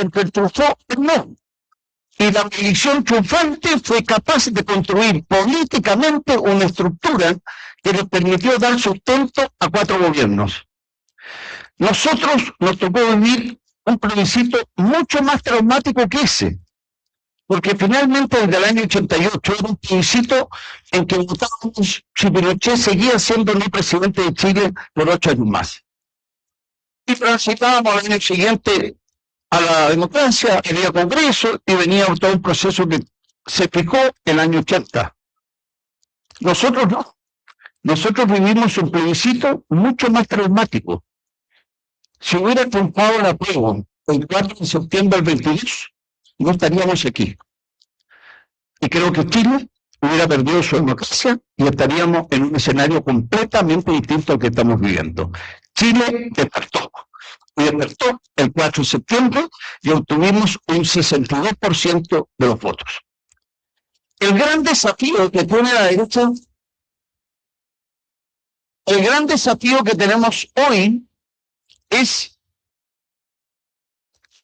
en que triunfó el no. Y la coalición triunfante fue capaz de construir políticamente una estructura que le permitió dar sustento a 4 gobiernos. Nosotros nos tocó vivir un plebiscito mucho más traumático que ese, porque finalmente desde el año 88 era un plebiscito en que votábamos si Pinochet seguía siendo no presidente de Chile por 8 años más. Y transitábamos al año siguiente a la democracia, había congreso y venía todo un proceso que se fijó en el año 80. Nosotros no. Nosotros vivimos un plebiscito mucho más traumático. Si hubiera triunfado la prueba el 4 de septiembre del 22, no estaríamos aquí. Y creo que Chile hubiera perdido su democracia y estaríamos en un escenario completamente distinto al que estamos viviendo. Chile despertó. Y despertó el 4 de septiembre y obtuvimos un 62% de los votos. El gran desafío que tiene la derecha, el gran desafío que tenemos hoy es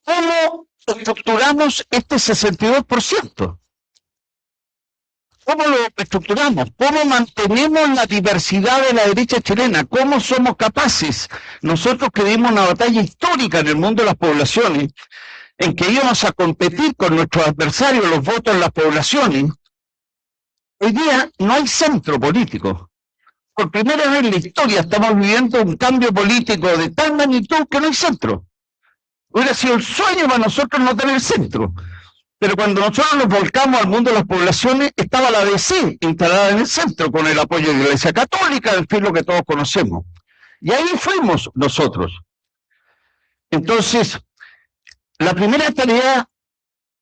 cómo estructuramos este 62%. ¿Cómo lo estructuramos? ¿Cómo mantenemos la diversidad de la derecha chilena? ¿Cómo somos capaces? Nosotros que dimos una batalla histórica en el mundo de las poblaciones, en que íbamos a competir con nuestros adversarios los votos en las poblaciones. Hoy día no hay centro político. Por primera vez en la historia estamos viviendo un cambio político de tal magnitud que no hay centro. Hubiera sido el sueño para nosotros no tener centro. Pero cuando nosotros nos volcamos al mundo de las poblaciones, estaba la DC instalada en el centro, con el apoyo de la Iglesia Católica, en fin, lo que todos conocemos. Y ahí fuimos nosotros. Entonces, la primera tarea,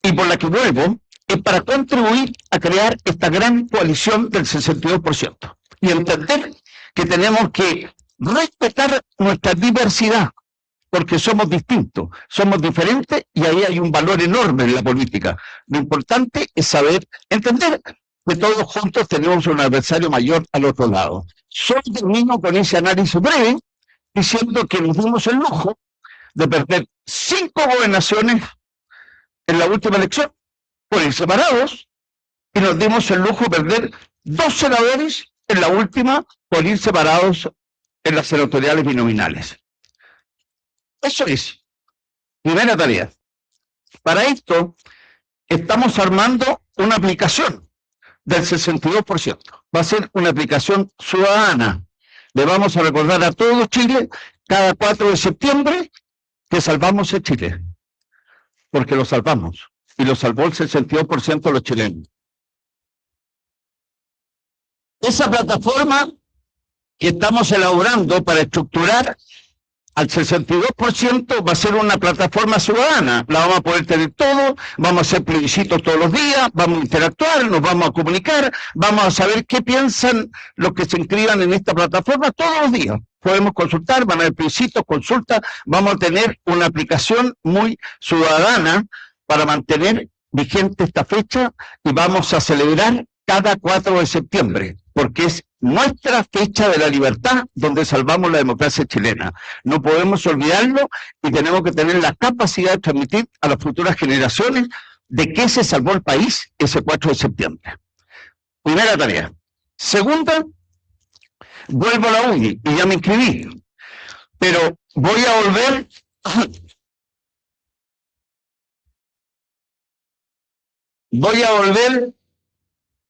y por la que vuelvo, es para contribuir a crear esta gran coalición del 62%. Y entender que tenemos que respetar nuestra diversidad, porque somos distintos, somos diferentes y ahí hay un valor enorme en la política. Lo importante es saber, entender que todos juntos tenemos un adversario mayor al otro lado. Solo termino con ese análisis breve, diciendo que nos dimos el lujo de perder 5 gobernaciones en la última elección, por ir separados, y nos dimos el lujo de perder 2 senadores en la última, por ir separados en las senatoriales binominales. Eso es, primera tarea. Para esto, estamos armando una aplicación del 62%. Va a ser una aplicación ciudadana. Le vamos a recordar a todo Chile, cada 4 de septiembre, que salvamos a Chile. Porque lo salvamos. Y lo salvó el 62% de los chilenos. Esa plataforma que estamos elaborando para estructurar al 62% va a ser una plataforma ciudadana. La vamos a poder tener todo, vamos a hacer plebiscitos todos los días, vamos a interactuar, nos vamos a comunicar, vamos a saber qué piensan los que se inscriban en esta plataforma todos los días. Podemos consultar, van a haber plebiscitos, consultas, vamos a tener una aplicación muy ciudadana para mantener vigente esta fecha y vamos a celebrar cada 4 de septiembre, porque es nuestra fecha de la libertad donde salvamos la democracia chilena. No podemos olvidarlo y tenemos que tener la capacidad de transmitir a las futuras generaciones de qué se salvó el país ese 4 de septiembre. Primera tarea. Segunda, vuelvo a la UDI y ya me inscribí, pero voy a volver... Voy a volver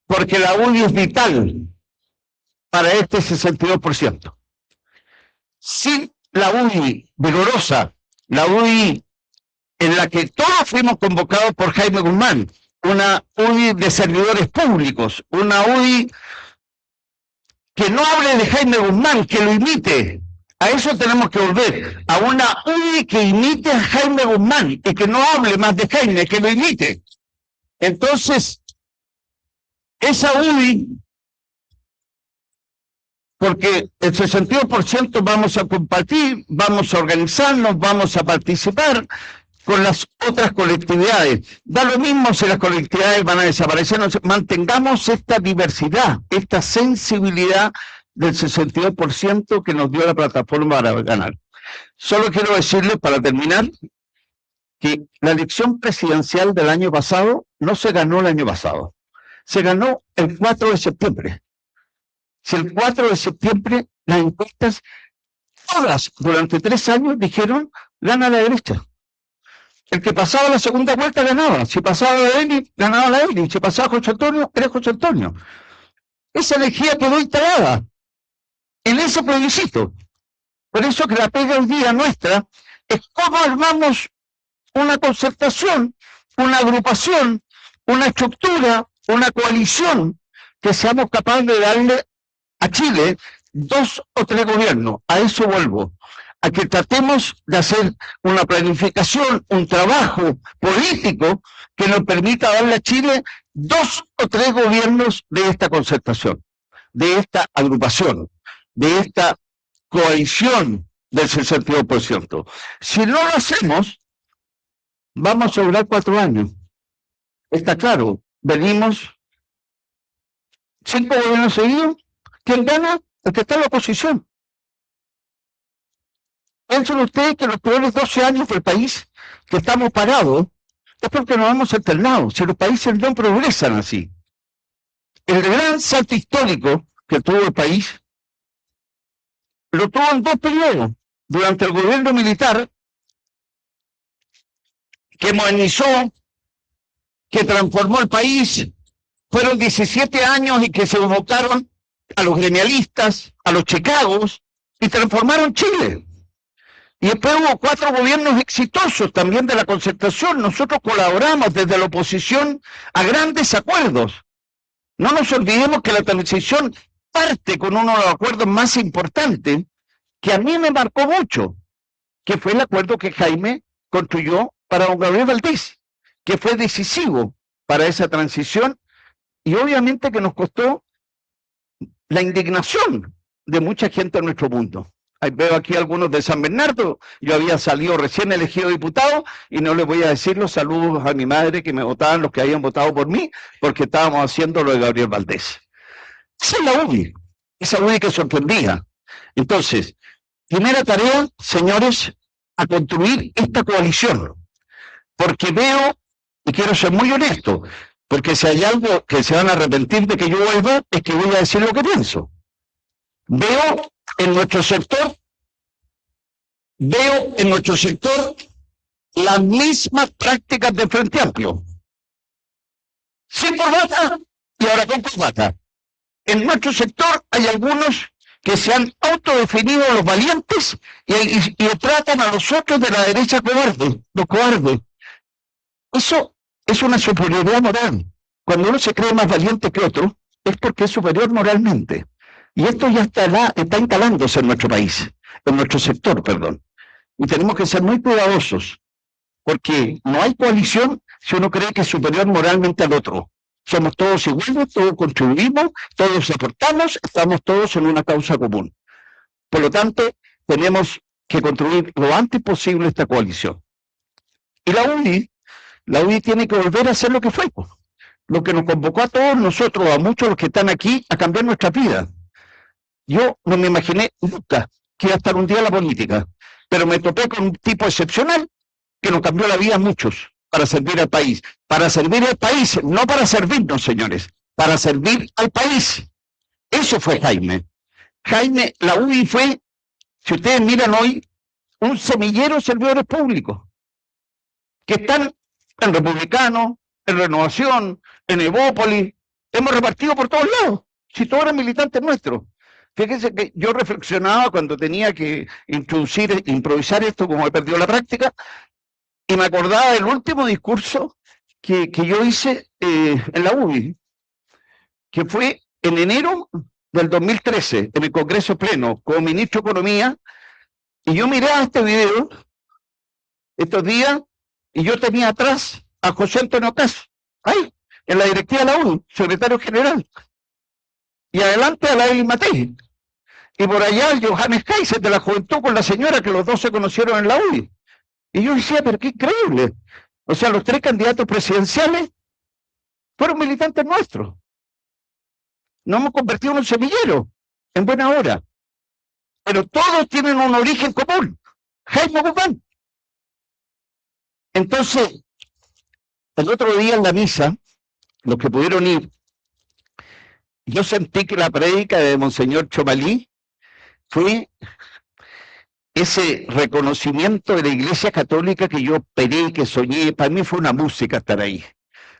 porque la UDI es vital para este 62%. Sin la UDI vigorosa, la UDI en la que todos fuimos convocados por Jaime Guzmán, una UDI de servidores públicos, una UDI que no hable de Jaime Guzmán, que lo imite. A eso tenemos que volver, a una UDI que imite a Jaime Guzmán y que no hable más de Jaime, que lo imite. Entonces, esa UDI, porque el 62% vamos a compartir, vamos a organizarnos, vamos a participar con las otras colectividades. Da lo mismo si las colectividades van a desaparecer, mantengamos esta diversidad, esta sensibilidad del 62% que nos dio la plataforma para ganar. Solo quiero decirles, para terminar, que la elección presidencial del año pasado no se ganó el año pasado, se ganó el 4 de septiembre. Si el 4 de septiembre las encuestas, todas durante 3 años dijeron, gana la derecha. El que pasaba la segunda vuelta ganaba. Si pasaba la Eli, ganaba la Eli. Si pasaba José Antonio, era José Antonio. Esa energía quedó instalada en ese plebiscito. Por eso que la pega hoy día nuestra es cómo armamos una concertación, una agrupación, una estructura, una coalición que seamos capaces de darle a Chile 2 o 3 gobiernos. A eso vuelvo, a que tratemos de hacer una planificación, un trabajo político que nos permita darle a Chile 2 o 3 gobiernos de esta concertación, de esta agrupación, de esta coalición del 62%. Si no lo hacemos, vamos a durar 4 años. Está claro, venimos 5 gobiernos seguidos. ¿Quién gana? El que está en la oposición. Piensen ustedes que los peores 12 años del país que estamos parados es porque nos hemos alternado. Si los países no progresan así. El gran salto histórico que tuvo el país lo tuvo en 2 periodos. Durante el gobierno militar, que modernizó, que transformó el país, fueron 17 años y que se convocaron a los gremialistas, a los checagos, y transformaron Chile. Y después hubo 4 gobiernos exitosos también de la concertación. Nosotros colaboramos desde la oposición a grandes acuerdos. No nos olvidemos que la transición parte con uno de los acuerdos más importantes que a mí me marcó mucho, que fue el acuerdo que Jaime construyó para don Gabriel Valdés, que fue decisivo para esa transición y obviamente que nos costó la indignación de mucha gente en nuestro mundo. Ahí veo aquí algunos de San Bernardo. Yo había salido recién elegido diputado y no les voy a decir los saludos a mi madre que me votaban, los que habían votado por mí, porque estábamos haciendo lo de Gabriel Valdés. Esa es la UDI, esa UDI que sorprendía. Entonces, primera tarea, señores, a construir esta coalición, porque veo, y quiero ser muy honesto, porque si hay algo que se van a arrepentir de que yo vuelva, es que voy a decir lo que pienso. Veo en nuestro sector las mismas prácticas de Frente Amplio. Sin corbata y ahora con corbata. En nuestro sector hay algunos que se han autodefinido los valientes y tratan a los otros de la derecha cobarde, los cobardes. Eso es una superioridad moral. Cuando uno se cree más valiente que otro, es porque es superior moralmente. Y esto ya está instalándose en nuestro país, en nuestro sector, perdón. Y tenemos que ser muy cuidadosos, porque no hay coalición si uno cree que es superior moralmente al otro. Somos todos iguales, todos contribuimos, todos aportamos, estamos todos en una causa común. Por lo tanto, tenemos que construir lo antes posible esta coalición. Y la UDI tiene que volver a hacer lo que fue, lo que nos convocó a todos nosotros, a muchos de los que están aquí, a cambiar nuestra vida. Yo no me imaginé nunca que iba a estar un día en la política, pero me topé con un tipo excepcional que nos cambió la vida a muchos para servir al país. Para servir al país, no para servirnos, señores, para servir al país. Eso fue Jaime. Jaime, la UDI fue, si ustedes miran hoy, un semillero de servidores públicos que están en Republicano, en Renovación, en Evópolis, hemos repartido por todos lados, si todos eran militantes nuestros. Fíjense que yo reflexionaba cuando tenía que improvisar esto, como he perdido la práctica, y me acordaba del último discurso que yo hice en la UBI, que fue en enero del 2013, en el Congreso Pleno, como ministro de Economía, y yo miraba este video estos días, y yo tenía atrás a José Antonio Caz, ahí, en la directiva de la UBI, secretario general, y adelante a la Eli Matei. Y por allá el Johannes Kaiser de la Juventud con la señora, que los dos se conocieron en la UDI. Y yo decía, pero qué increíble. O sea, los 3 candidatos presidenciales fueron militantes nuestros. Nos hemos convertido en un semillero, en buena hora. Pero todos tienen un origen común. Jaime Guzmán. Entonces, el otro día en la misa, los que pudieron ir, yo sentí que la prédica de Monseñor Chomalí fue ese reconocimiento de la Iglesia Católica que yo esperé, que soñé. Para mí fue una música estar ahí,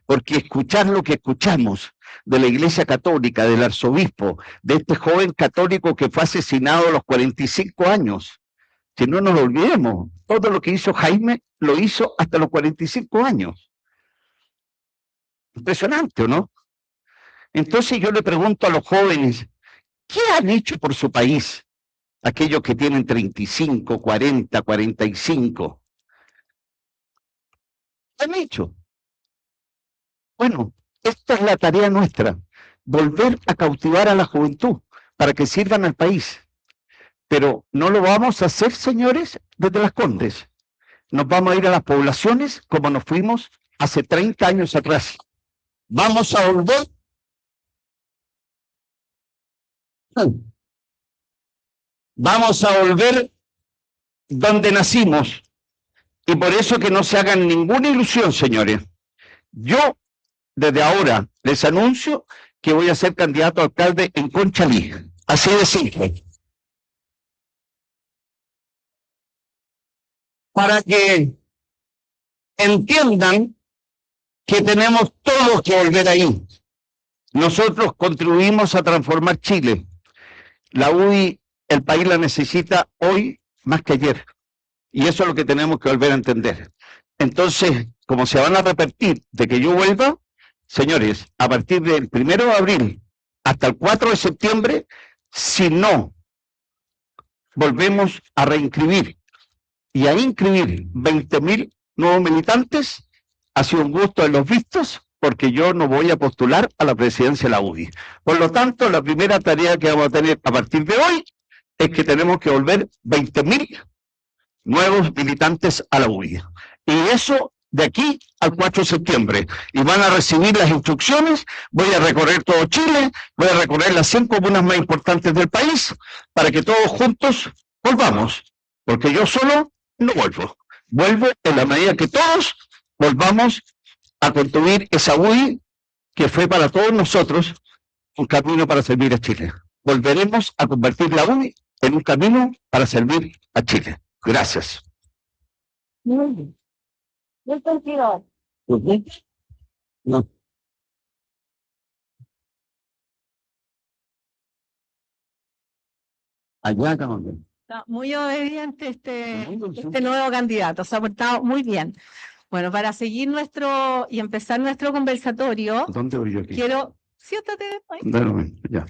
porque escuchar lo que escuchamos de la Iglesia Católica, del arzobispo, de este joven católico que fue asesinado a los 45 años, que no nos lo olvidemos, todo lo que hizo Jaime lo hizo hasta los 45 años. Impresionante, ¿o no? Entonces yo le pregunto a los jóvenes, ¿qué han hecho por su país? Aquellos que tienen 35, 40, 45. ¿Qué han hecho? Bueno, esta es la tarea nuestra, volver a cautivar a la juventud para que sirvan al país. Pero no lo vamos a hacer, señores, desde Las Condes. Nos vamos a ir a las poblaciones como nos fuimos hace 30 años atrás. Vamos a volver. Vamos a volver donde nacimos. Y por eso que no se hagan ninguna ilusión, señores. Yo, desde ahora, les anuncio que voy a ser candidato a alcalde en Conchalí. Así de simple. Para que entiendan que tenemos todos que volver ahí. Nosotros contribuimos a transformar Chile. La UDI, el país la necesita hoy más que ayer. Y eso es lo que tenemos que volver a entender. Entonces, como se van a repetir de que yo vuelva, señores, a partir del 1 de abril hasta el 4 de septiembre, si no volvemos a reinscribir y a inscribir 20.000 nuevos militantes, ha sido un gusto de los vistos, porque yo no voy a postular a la presidencia de la UDI. Por lo tanto, la primera tarea que vamos a tener a partir de hoy es que tenemos que volver 20.000 nuevos militantes a la UDI. Y eso de aquí al 4 de septiembre. Y van a recibir las instrucciones. Voy a recorrer todo Chile, voy a recorrer las 100 comunas más importantes del país, para que todos juntos volvamos. Porque yo solo no vuelvo. Vuelvo en la medida que todos volvamos a construir esa UDI que fue para todos nosotros un camino para servir a Chile. Volveremos a convertir la UDI en un camino para servir a Chile. Gracias. Muy bien. Yo contigo. No. Allá, cabrón. Está muy obediente este nuevo candidato, se ha portado muy bien. Bueno, para seguir y empezar nuestro conversatorio, ¿Dónde voy yo aquí? Siéntate ahí. Ya.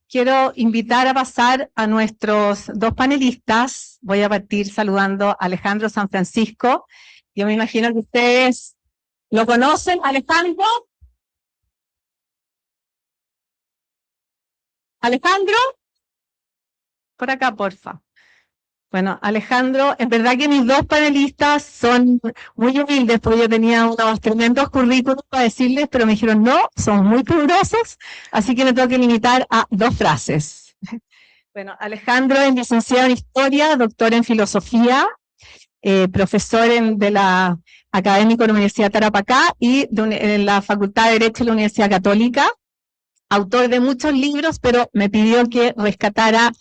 Quiero invitar a pasar a nuestros dos panelistas. Voy a partir saludando a Alejandro San Francisco. Yo me imagino que ustedes lo conocen. Alejandro. Alejandro. Por acá, porfa. Bueno, Alejandro, es verdad que mis dos panelistas son muy humildes, porque yo tenía unos tremendos currículos para decirles, pero me dijeron no, son muy rigurosos, así que me tengo que limitar a 2 frases. Bueno, Alejandro es licenciado en Historia, doctor en Filosofía, profesor de la académico de la Universidad de Tarapacá y en la Facultad de Derecho de la Universidad Católica, autor de muchos libros, pero me pidió que rescatara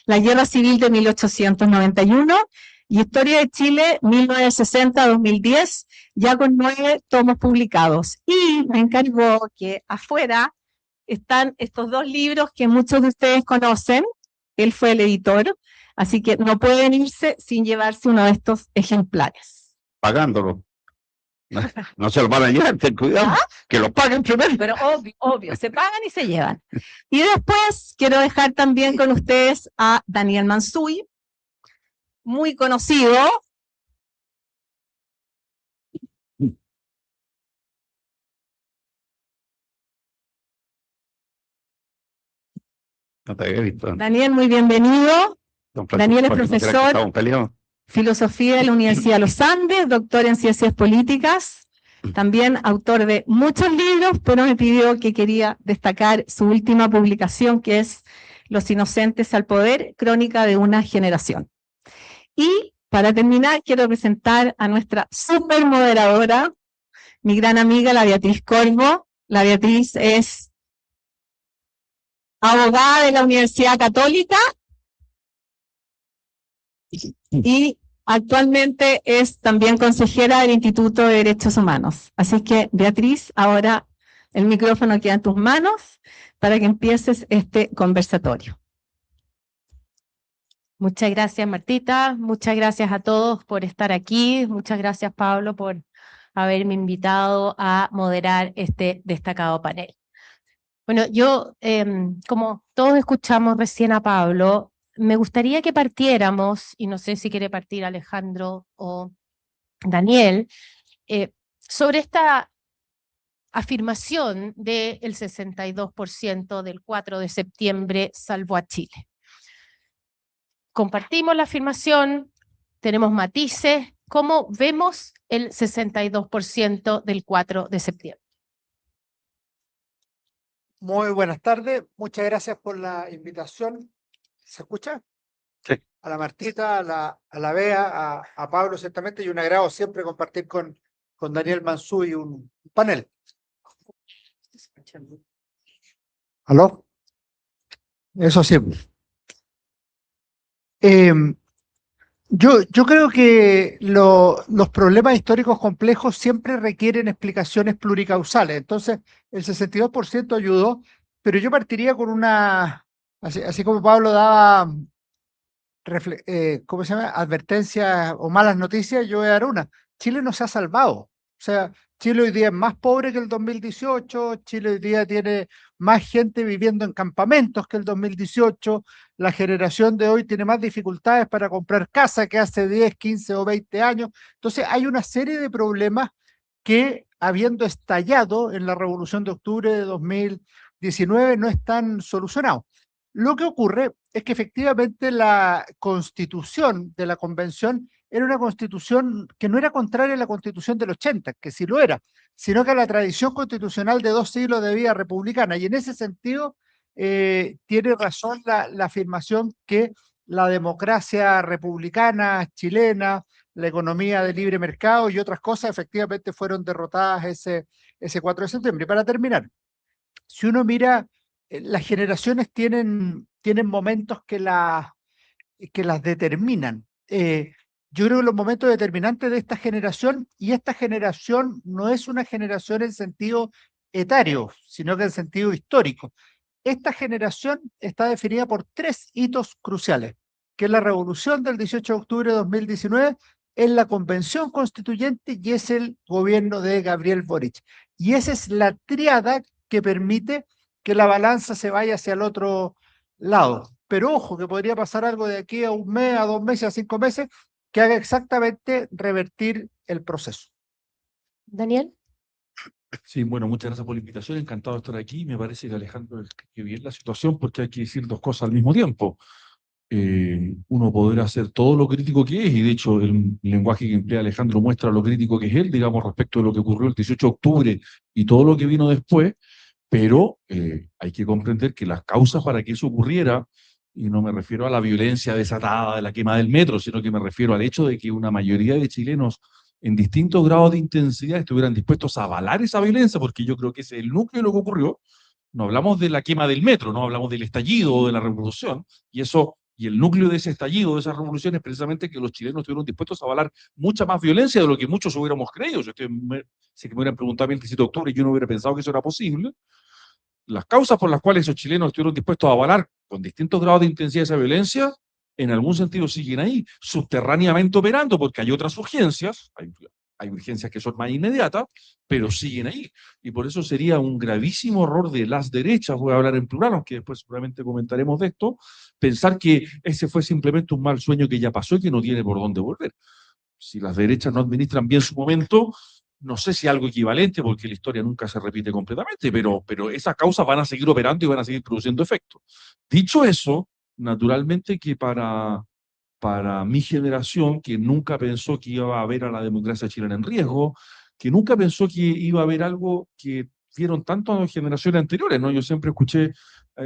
La Guerra Civil de 1891 y Historia de Chile 1960-2010, ya con 9 tomos publicados. Y me encargó que afuera están estos 2 libros que muchos de ustedes conocen. Él fue el editor, así que no pueden irse sin llevarse uno de estos ejemplares. Pagándolo. No se lo van a llevar, ten cuidado, que lo paguen primero. Pero obvio, se pagan y se llevan. Y después quiero dejar también con ustedes a Daniel Mansuy, muy conocido. No te había visto. Daniel, muy bienvenido. Daniel es profesor filosofía de la Universidad de los Andes, doctor en ciencias políticas, también autor de muchos libros, pero me pidió que quería destacar su última publicación, que es Los inocentes al poder, crónica de una generación. Y para terminar, quiero presentar a nuestra super moderadora, mi gran amiga, la Beatriz Corvo. La Beatriz es abogada de la Universidad Católica y actualmente es también consejera del Instituto de Derechos Humanos. Así que, Beatriz, ahora el micrófono queda en tus manos para que empieces este conversatorio. Muchas gracias, Martita. Muchas gracias a todos por estar aquí. Muchas gracias, Pablo, por haberme invitado a moderar este destacado panel. Bueno, yo, como todos escuchamos recién a Pablo, me gustaría que partiéramos, y no sé si quiere partir Alejandro o Daniel, sobre esta afirmación del 62% del 4 de septiembre salvó a Chile. Compartimos la afirmación, tenemos matices. ¿Cómo vemos el 62% del 4 de septiembre? Muy buenas tardes, muchas gracias por la invitación. ¿Se escucha? Sí. A la Martita, a la Bea, a Pablo, ciertamente, y un agrado siempre compartir con Daniel Mansuy un panel. ¿Aló? Eso siempre. Yo creo que los problemas históricos complejos siempre requieren explicaciones pluricausales. Entonces, el 62% ayudó, pero yo partiría con así como Pablo daba, ¿cómo se llama? Advertencias o malas noticias, yo voy a dar una. Chile no se ha salvado. O sea, Chile hoy día es más pobre que el 2018, Chile hoy día tiene más gente viviendo en campamentos que el 2018, la generación de hoy tiene más dificultades para comprar casa que hace 10, 15 o 20 años. Entonces hay una serie de problemas que, habiendo estallado en la Revolución de Octubre de 2019, no están solucionados. Lo que ocurre es que efectivamente la constitución de la convención era una constitución que no era contraria a la constitución del 80, que sí lo era, sino que a la tradición constitucional de 2 siglos de vida republicana. Y en ese sentido tiene razón la afirmación que la democracia republicana chilena, la economía de libre mercado y otras cosas efectivamente fueron derrotadas ese 4 de septiembre. Y para terminar, si uno mira, las generaciones tienen momentos que las determinan. Yo creo que los momentos determinantes de esta generación, y esta generación no es una generación en sentido etario, sino que en sentido histórico. Esta generación está definida por 3 hitos cruciales, que es la revolución del 18 de octubre de 2019, es la convención constituyente y es el gobierno de Gabriel Boric. Y esa es la tríada que permite que la balanza se vaya hacia el otro lado. Pero ojo, que podría pasar algo de aquí a 1 mes, a 2 meses, a 5 meses, que haga exactamente revertir el proceso. Daniel. Sí, bueno, muchas gracias por la invitación, encantado de estar aquí. Me parece que Alejandro describe bien la situación porque hay que decir 2 cosas al mismo tiempo. Uno podrá ser todo lo crítico que es, y de hecho el lenguaje que emplea Alejandro muestra lo crítico que es él, digamos, respecto de lo que ocurrió el 18 de octubre y todo lo que vino después, pero hay que comprender que las causas para que eso ocurriera, y no me refiero a la violencia desatada de la quema del metro, sino que me refiero al hecho de que una mayoría de chilenos en distintos grados de intensidad estuvieran dispuestos a avalar esa violencia, porque yo creo que ese es el núcleo de lo que ocurrió. No hablamos de la quema del metro, no hablamos del estallido o de la revolución, y el núcleo de ese estallido, de esa revolución, es precisamente que los chilenos estuvieron dispuestos a avalar mucha más violencia de lo que muchos hubiéramos creído. Si sé que me hubieran preguntado a mí el 17 de octubre y yo no hubiera pensado que eso era posible. Las causas por las cuales esos chilenos estuvieron dispuestos a avalar con distintos grados de intensidad esa violencia, en algún sentido siguen ahí, subterráneamente operando, porque hay otras urgencias, hay urgencias que son más inmediatas, pero siguen ahí. Y por eso sería un gravísimo error de las derechas, voy a hablar en plural, aunque después seguramente comentaremos de esto, pensar que ese fue simplemente un mal sueño que ya pasó y que no tiene por dónde volver. Si las derechas no administran bien su momento, no sé si algo equivalente, porque la historia nunca se repite completamente, pero esas causas van a seguir operando y van a seguir produciendo efectos. Dicho eso, naturalmente que para mi generación, que nunca pensó que iba a haber a la democracia chilena en riesgo, que nunca pensó que iba a haber algo que vieron tanto a generaciones anteriores, ¿no? Yo siempre escuché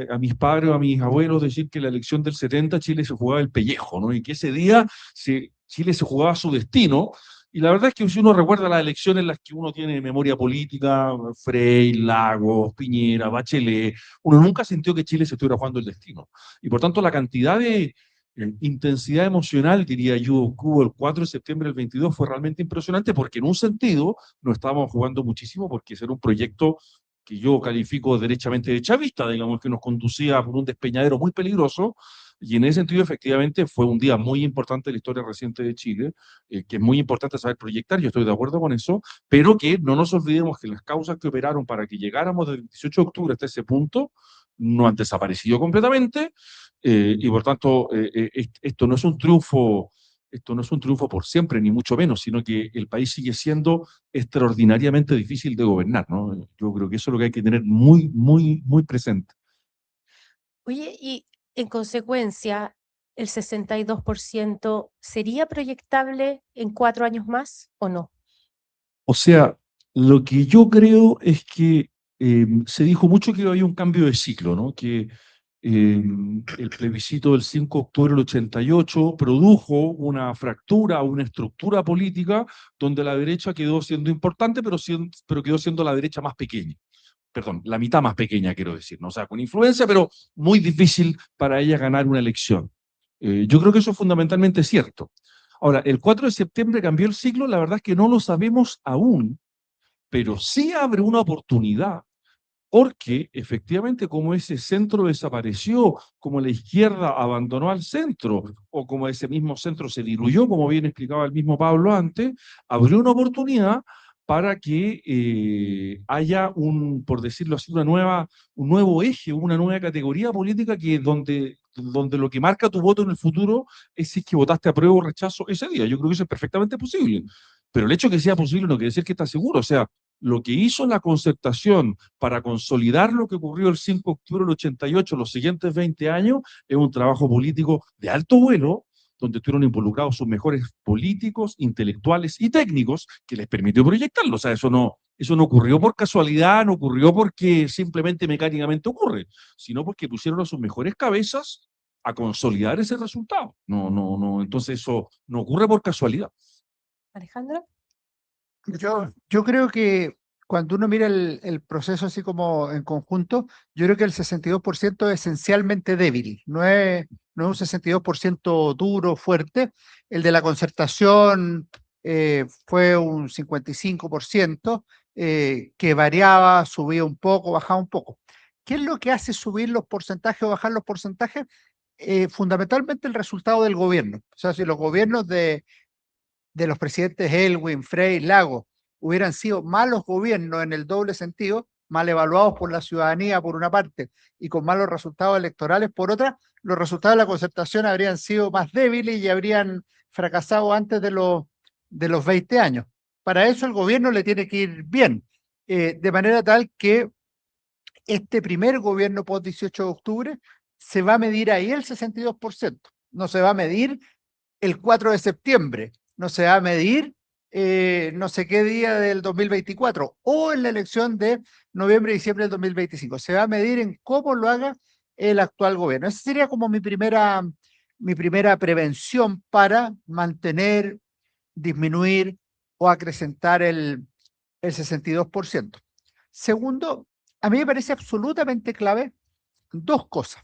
a mis padres o a mis abuelos decir que la elección del 70 Chile se jugaba el pellejo, ¿no? Y que ese día Chile se jugaba su destino, y la verdad es que si uno recuerda las elecciones en las que uno tiene memoria política, Frei, Lagos, Piñera, Bachelet, uno nunca sintió que Chile se estuviera jugando el destino. Y por tanto la cantidad de intensidad emocional, diría yo, que hubo el 4 de septiembre del 22 fue realmente impresionante, porque en un sentido nos estábamos jugando muchísimo, porque ese era un proyecto que yo califico derechamente de chavista, digamos, que nos conducía por un despeñadero muy peligroso, y en ese sentido, efectivamente, fue un día muy importante de la historia reciente de Chile, que es muy importante saber proyectar, yo estoy de acuerdo con eso, pero que no nos olvidemos que las causas que operaron para que llegáramos del 18 de octubre hasta ese punto no han desaparecido completamente, y por tanto, esto no es un triunfo. Esto no es un triunfo por siempre, ni mucho menos, sino que el país sigue siendo extraordinariamente difícil de gobernar, ¿no? Yo creo que eso es lo que hay que tener muy, muy, muy presente. Oye, y en consecuencia, ¿el 62% sería proyectable en 4 años más o no? O sea, lo que yo creo es que se dijo mucho que había un cambio de ciclo, ¿no? Que el plebiscito del 5 de octubre del 88 produjo una fractura, una estructura política donde la derecha quedó siendo importante, pero quedó siendo la derecha más pequeña. Perdón, la mitad más pequeña, quiero decir, ¿no? O sea, con influencia, pero muy difícil para ella ganar una elección. Yo creo que eso es fundamentalmente cierto. Ahora, el 4 de septiembre cambió el ciclo, la verdad es que no lo sabemos aún, pero sí abre una oportunidad, porque efectivamente como ese centro desapareció, como la izquierda abandonó al centro, o como ese mismo centro se diluyó, como bien explicaba el mismo Pablo antes, abrió una oportunidad para que haya por decirlo así, un nuevo eje, una nueva categoría política donde lo que marca tu voto en el futuro es si es que votaste apruebo o rechazo ese día. Yo creo que eso es perfectamente posible. Pero el hecho de que sea posible no quiere decir que está seguro. O sea, lo que hizo la concertación para consolidar lo que ocurrió el 5 de octubre del 88, los siguientes 20 años, es un trabajo político de alto vuelo, donde estuvieron involucrados sus mejores políticos, intelectuales y técnicos, que les permitió proyectarlo. O sea, eso no ocurrió por casualidad, no ocurrió porque simplemente mecánicamente ocurre, sino porque pusieron a sus mejores cabezas a consolidar ese resultado. No, no, no. Entonces eso no ocurre por casualidad. Alejandro. Yo creo que cuando uno mira el proceso así como en conjunto, yo creo que el 62% es esencialmente débil, no es un 62% duro, fuerte. El de la concertación fue un 55%, que variaba, subía un poco, bajaba un poco. ¿Qué es lo que hace subir los porcentajes o bajar los porcentajes? Fundamentalmente el resultado del gobierno. O sea, si los gobiernos de los presidentes Elwin, Frei, Lago, hubieran sido malos gobiernos en el doble sentido, mal evaluados por la ciudadanía por una parte y con malos resultados electorales por otra, los resultados de la concertación habrían sido más débiles y habrían fracasado antes de los 20 años. Para eso el gobierno le tiene que ir bien, de manera tal que este primer gobierno post 18 de octubre se va a medir ahí el 62%, no se va a medir el 4 de septiembre, no se va a medir no sé qué día del 2024 o en la elección de noviembre y diciembre del 2025. Se va a medir en cómo lo haga el actual gobierno. Esa sería como mi primera prevención para mantener, disminuir o acrecentar el 62%. Segundo, a mí me parece absolutamente clave dos cosas,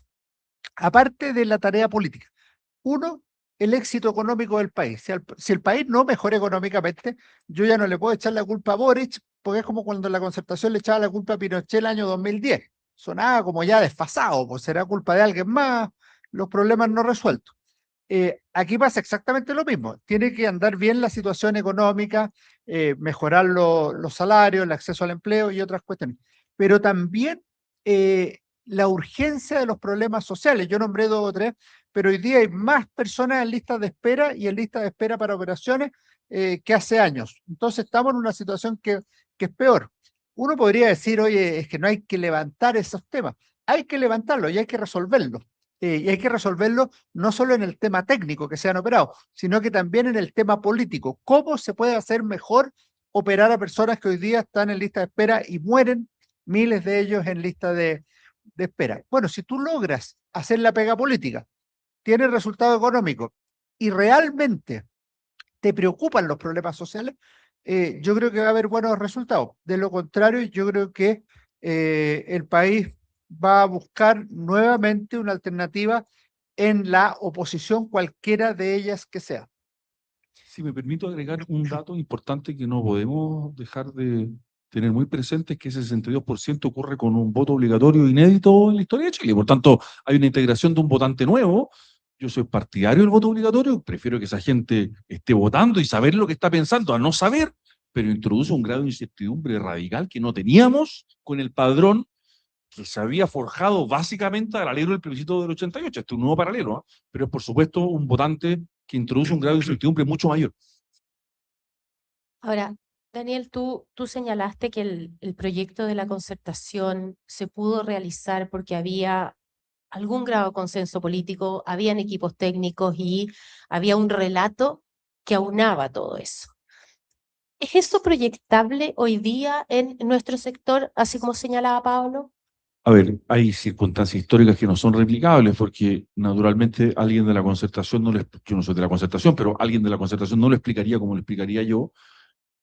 aparte de la tarea política. Uno, el éxito económico del país. Si el país no mejora económicamente, yo ya no le puedo echar la culpa a Boric, porque es como cuando la concertación le echaba la culpa a Pinochet el año 2010. Sonaba como ya desfasado, pues será culpa de alguien más, los problemas no resueltos. Aquí pasa exactamente lo mismo. Tiene que andar bien la situación económica, mejorar los salarios, el acceso al empleo y otras cuestiones. Pero también la urgencia de los problemas sociales. Yo nombré 2 o 3, pero hoy día hay más personas en listas de espera y en listas de espera para operaciones que hace años. Entonces estamos en una situación que es peor. Uno podría decir, oye, es que no hay que levantar esos temas. Hay que levantarlos y hay que resolverlos. Y hay que resolverlo no solo en el tema técnico que se han operado, sino que también en el tema político. ¿Cómo se puede hacer mejor operar a personas que hoy día están en lista de espera y mueren miles de ellos en lista de espera? Bueno, si tú logras hacer la pega política, tienes resultado económico y realmente te preocupan los problemas sociales, yo creo que va a haber buenos resultados. De lo contrario, yo creo que el país va a buscar nuevamente una alternativa en la oposición, cualquiera de ellas que sea. Si me permito agregar un dato importante que no podemos dejar de tener muy presente, es que ese 62% ocurre con un voto obligatorio inédito en la historia de Chile. Por tanto, hay una integración de un votante nuevo. Yo soy partidario del voto obligatorio, prefiero que esa gente esté votando y saber lo que está pensando, a no saber, pero introduce un grado de incertidumbre radical que no teníamos con el padrón que se había forjado básicamente al alero del plebiscito del 88. Este es un nuevo paralelo, ¿eh? Pero es por supuesto un votante que introduce un grado de incertidumbre mucho mayor. Ahora, Daniel, tú señalaste que el proyecto de la concertación se pudo realizar porque había algún grado de consenso político, habían equipos técnicos y había un relato que aunaba todo eso. ¿Es eso proyectable hoy día en nuestro sector, así como señalaba Pablo? A ver, hay circunstancias históricas que no son replicables porque naturalmente alguien de la concertación no yo no soy de la concertación, pero alguien de la concertación no lo explicaría como lo explicaría yo,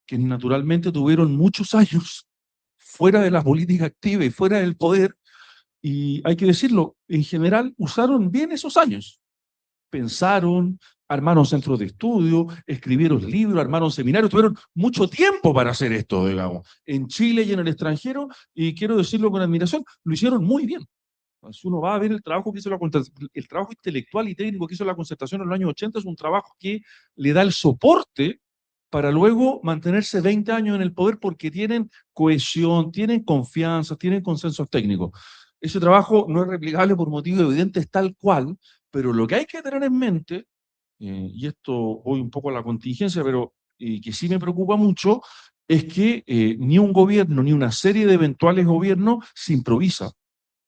que naturalmente tuvieron muchos años fuera de la política activa y fuera del poder, y hay que decirlo, en general usaron bien esos años. Pensaron, armaron centros de estudio, escribieron libros, armaron seminarios, tuvieron mucho tiempo para hacer esto, digamos, en Chile y en el extranjero, y quiero decirlo con admiración, lo hicieron muy bien. Si uno va a ver el trabajo que hizo el trabajo intelectual y técnico que hizo la concertación en los años 80, es un trabajo que le da el soporte para luego mantenerse 20 años en el poder porque tienen cohesión, tienen confianza, tienen consensos técnicos. Ese trabajo no es replicable por motivos evidentes tal cual, pero lo que hay que tener en mente, y esto voy un poco a la contingencia, pero que sí me preocupa mucho, es que ni un gobierno, ni una serie de eventuales gobiernos se improvisa,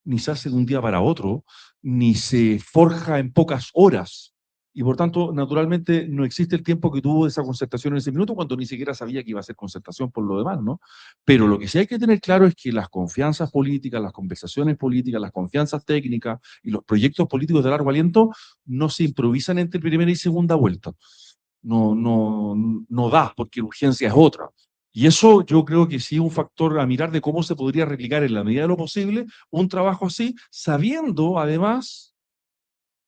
ni se hace de un día para otro, ni se forja en pocas horas. Y por tanto, naturalmente, no existe el tiempo que tuvo esa concertación en ese minuto, cuando ni siquiera sabía que iba a ser concertación por lo demás, ¿no? Pero lo que sí hay que tener claro es que las confianzas políticas, las conversaciones políticas, las confianzas técnicas y los proyectos políticos de largo aliento no se improvisan entre primera y segunda vuelta. No da, porque la urgencia es otra. Y eso yo creo que sí es un factor a mirar de cómo se podría replicar en la medida de lo posible un trabajo así, sabiendo además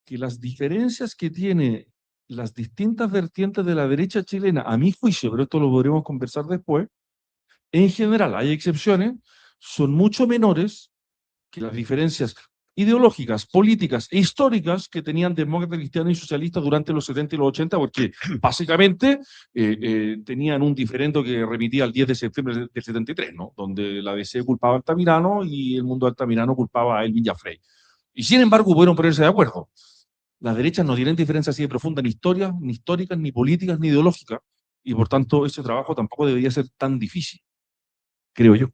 que las diferencias que tiene las distintas vertientes de la derecha chilena, a mi juicio, pero esto lo podremos conversar después, en general, hay excepciones, son mucho menores que las diferencias ideológicas, políticas e históricas que tenían demócratas, cristianos y socialistas durante los 70 y los 80, porque básicamente tenían un diferendo que remitía al 10 de septiembre del 73, ¿no? Donde la DC culpaba a Altamirano y el mundo Altamirano culpaba a Elvin Jaffrey. Y sin embargo pudieron ponerse de acuerdo. Las derechas no tienen diferencias así de profundas, ni históricas, ni políticas, ni ideológicas, y por tanto ese trabajo tampoco debería ser tan difícil, creo yo.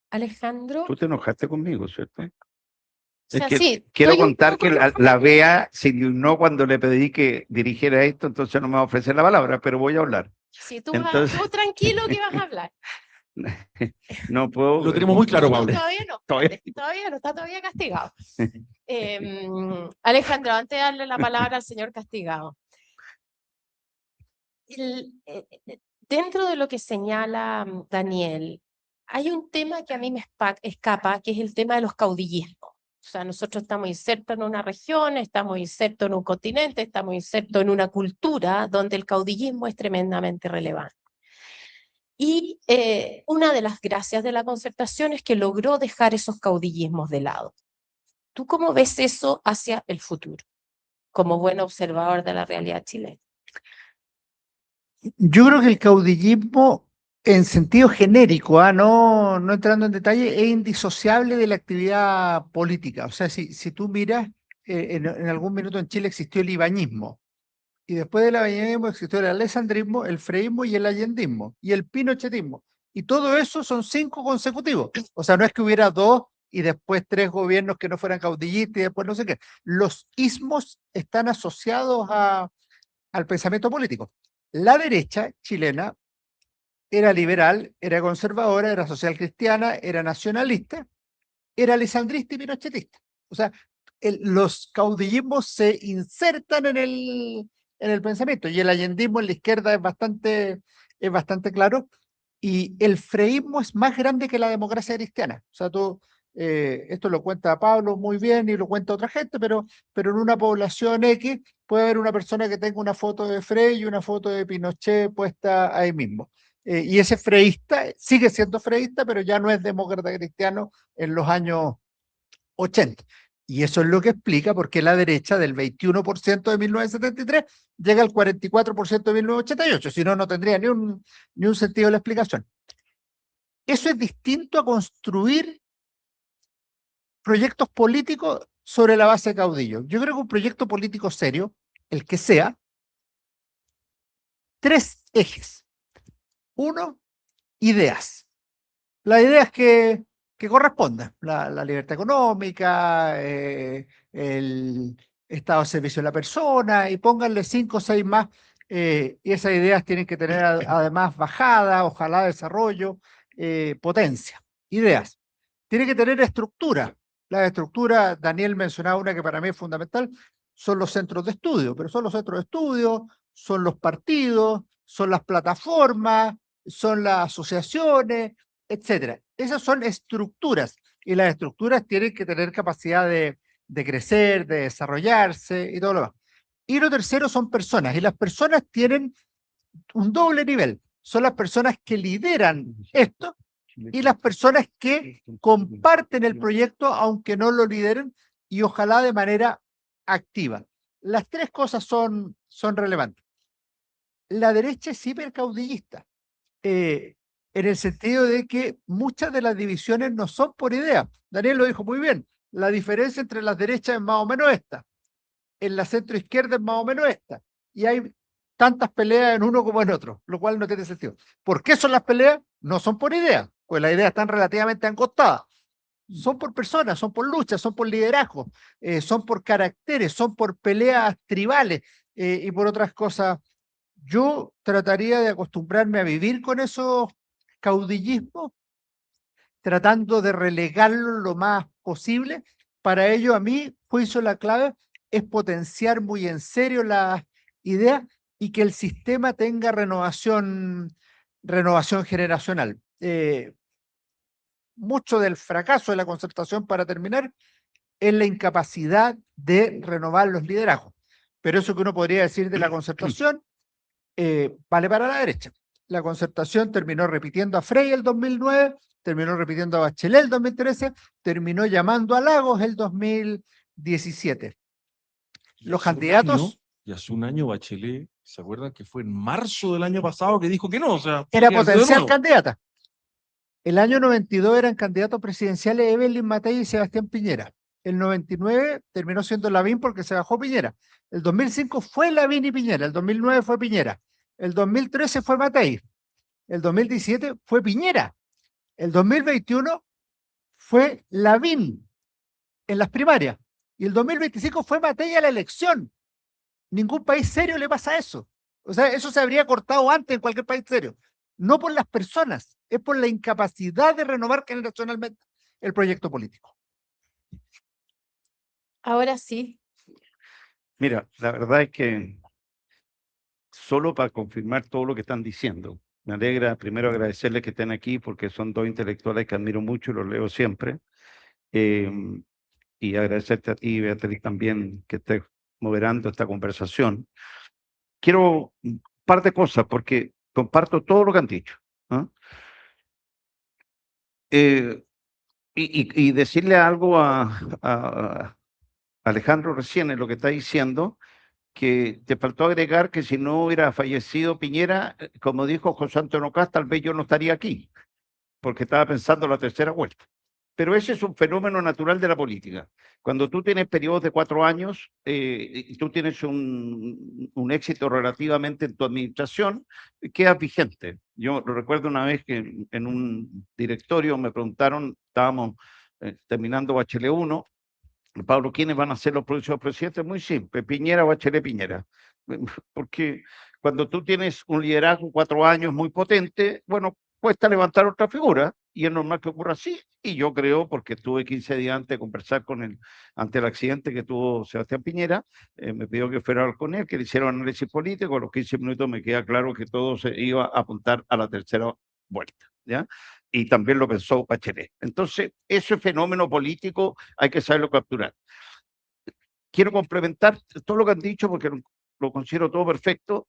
Alejandro. Tú te enojaste conmigo, ¿cierto? O Es sea, que sí, quiero estoy un contar poco que la enojada. Bea se indignó cuando le pedí que dirigiera esto, entonces no me va a ofrecer la palabra, pero voy a hablar. Sí, tú Entonces, tranquilo que vas a hablar. no puedo. Lo tenemos muy claro, Pablo. Todavía no, Todavía- todavía no, está todavía castigado. Alejandro, antes de darle la palabra al señor castigado. Dentro de lo que señala Daniel, hay un tema que a mí me escapa, que es el tema de los caudillismos. O sea, nosotros estamos insertos en una región, estamos insertos en un continente, estamos insertos en una cultura donde el caudillismo es tremendamente relevante. Y una de las gracias de la concertación es que logró dejar esos caudillismos de lado. ¿Tú cómo ves eso hacia el futuro, como buen observador de la realidad chilena? Yo creo que el caudillismo, en sentido genérico, no entrando en detalle, es indisociable de la actividad política. O sea, si tú miras, en algún minuto en Chile existió el ibañismo, y después del ibañismo existió el alessandrismo, el freísmo y el allendismo, y el pinochetismo. Y todo eso son 5 consecutivos. O sea, no es que hubiera 2 y después 3 gobiernos que no fueran caudillistas y después no sé qué. Los ismos están asociados al pensamiento político. La derecha chilena era liberal, era conservadora, era social cristiana, era nacionalista, era alessandrista y pinochetista. O sea, los caudillismos se insertan en el pensamiento. Y el allendismo en la izquierda es bastante claro. Y el freísmo es más grande que la democracia cristiana. O sea, esto lo cuenta Pablo muy bien y lo cuenta otra gente, pero en una población X puede haber una persona que tenga una foto de Frei y una foto de Pinochet puesta ahí mismo. Y ese freísta sigue siendo freísta, pero ya no es demócrata cristiano en los años 80. Y eso es lo que explica por qué la derecha del 21% de 1973 llega al 44% de 1988. Si no, no tendría ni un sentido la explicación. Eso es distinto a construir proyectos políticos sobre la base de caudillo. Yo creo que un proyecto político serio, el que sea, 3 ejes. 1, ideas. Las ideas que correspondan. La libertad económica, el estado de servicio de la persona, y pónganle 5 o 6 más. Y esas ideas tienen que tener además bajada, ojalá desarrollo, potencia. Ideas. Tiene que tener estructura. La estructura, Daniel mencionaba una que para mí es fundamental, son los centros de estudio, pero son los centros de estudio, son los partidos, son las plataformas, son las asociaciones, etcétera. Esas son estructuras, y las estructuras tienen que tener capacidad de crecer, de desarrollarse y todo lo demás. Y lo tercero son personas, y las personas tienen un doble nivel. Son las personas que lideran esto y las personas que comparten el proyecto aunque no lo lideren, y ojalá de manera activa. Las 3 cosas son relevantes. La derecha es hipercaudillista, en el sentido de que muchas de las divisiones no son por idea. Daniel lo dijo muy bien, la diferencia entre las derechas es más o menos esta, en la centroizquierda es más o menos esta, y hay tantas peleas en uno como en otro, lo cual no tiene sentido. ¿Por qué son las peleas? No son por idea, pues las ideas están relativamente angostadas. Son por personas, son por luchas, son por liderazgo, son por caracteres, son por peleas tribales, y por otras cosas. Yo trataría de acostumbrarme a vivir con esos caudillismos, tratando de relegarlo lo más posible. Para ello, a mí, juicio la clave es potenciar muy en serio las ideas y que el sistema tenga renovación generacional. Mucho del fracaso de la concertación, para terminar, es la incapacidad de renovar los liderazgos. Pero eso que uno podría decir de la concertación vale para la derecha. La concertación terminó repitiendo a Frei el 2009, terminó repitiendo a Bachelet el 2013, terminó llamando a Lagos el 2017. Los candidatos... Y hace un año Bachelet, ¿se acuerdan que fue en marzo del año pasado que dijo que no? O sea, era potencial candidata. El año 92 eran candidatos presidenciales Evelyn Matei y Sebastián Piñera. El 99 terminó siendo Lavín porque se bajó Piñera. El 2005 fue Lavín y Piñera. El 2009 fue Piñera. El 2013 fue Matei. El 2017 fue Piñera. El 2021 fue Lavín en las primarias. Y el 2025 fue Matei a la elección. Ningún país serio le pasa eso. O sea, eso se habría cortado antes en cualquier país serio. No por las personas, es por la incapacidad de renovar generacionalmente el proyecto político. Ahora sí. Mira, la verdad es que solo para confirmar todo lo que están diciendo, me alegra primero agradecerles que estén aquí porque son 2 intelectuales que admiro mucho y los leo siempre. Y agradecerte a ti, Beatriz, también que estés moderando esta conversación. Quiero un par de cosas porque comparto todo lo que han dicho, ¿no? Y decirle algo a Alejandro recién en lo que está diciendo, que te faltó agregar que si no hubiera fallecido Piñera, como dijo José Antonio Cast, tal vez yo no estaría aquí, porque estaba pensando la tercera vuelta. Pero ese es un fenómeno natural de la política. Cuando tú tienes periodos de 4 años y tú tienes un éxito relativamente en tu administración, quedas vigente. Yo recuerdo una vez que en un directorio me preguntaron, estábamos terminando Bachelet 1, Pablo, ¿quiénes van a ser los próximos presidentes? Muy simple, Piñera, Bachelet, Piñera. Porque cuando tú tienes un liderazgo 4 años muy potente, bueno, cuesta levantar otra figura, y es normal que ocurra así, y yo creo, porque estuve 15 días antes de conversar con él, ante el accidente que tuvo Sebastián Piñera, me pidió que fuera a hablar con él, que le hiciera un análisis político, a los 15 minutos me queda claro que todo se iba a apuntar a la tercera vuelta, ¿ya? Y también lo pensó Bachelet. Entonces, ese fenómeno político hay que saberlo capturar. Quiero complementar todo lo que han dicho porque lo considero todo perfecto.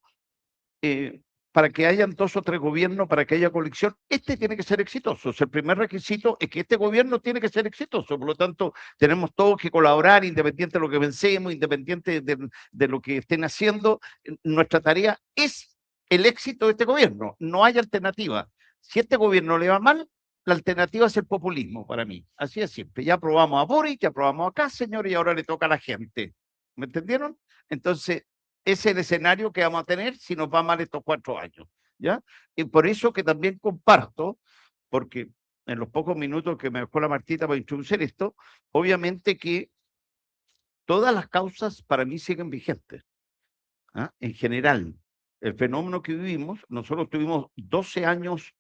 Para que hayan 2 o 3 gobiernos, para que haya coalición, este tiene que ser exitoso. O sea, el primer requisito es que este gobierno tiene que ser exitoso. Por lo tanto, tenemos todos que colaborar, independiente de lo que pensemos, independiente de lo que estén haciendo. Nuestra tarea es el éxito de este gobierno. No hay alternativa. Si este gobierno le va mal, la alternativa es el populismo para mí. Así es simple. Ya aprobamos a Boric, ya aprobamos acá, señores, y ahora le toca a la gente. ¿Me entendieron? Entonces, ese es el escenario que vamos a tener si nos va mal estos 4 años, ¿ya? Y por eso que también comparto, porque en los pocos minutos que me dejó la Martita para introducir esto, obviamente que todas las causas para mí siguen vigentes, ¿ah? En general, el fenómeno que vivimos, nosotros tuvimos 12 años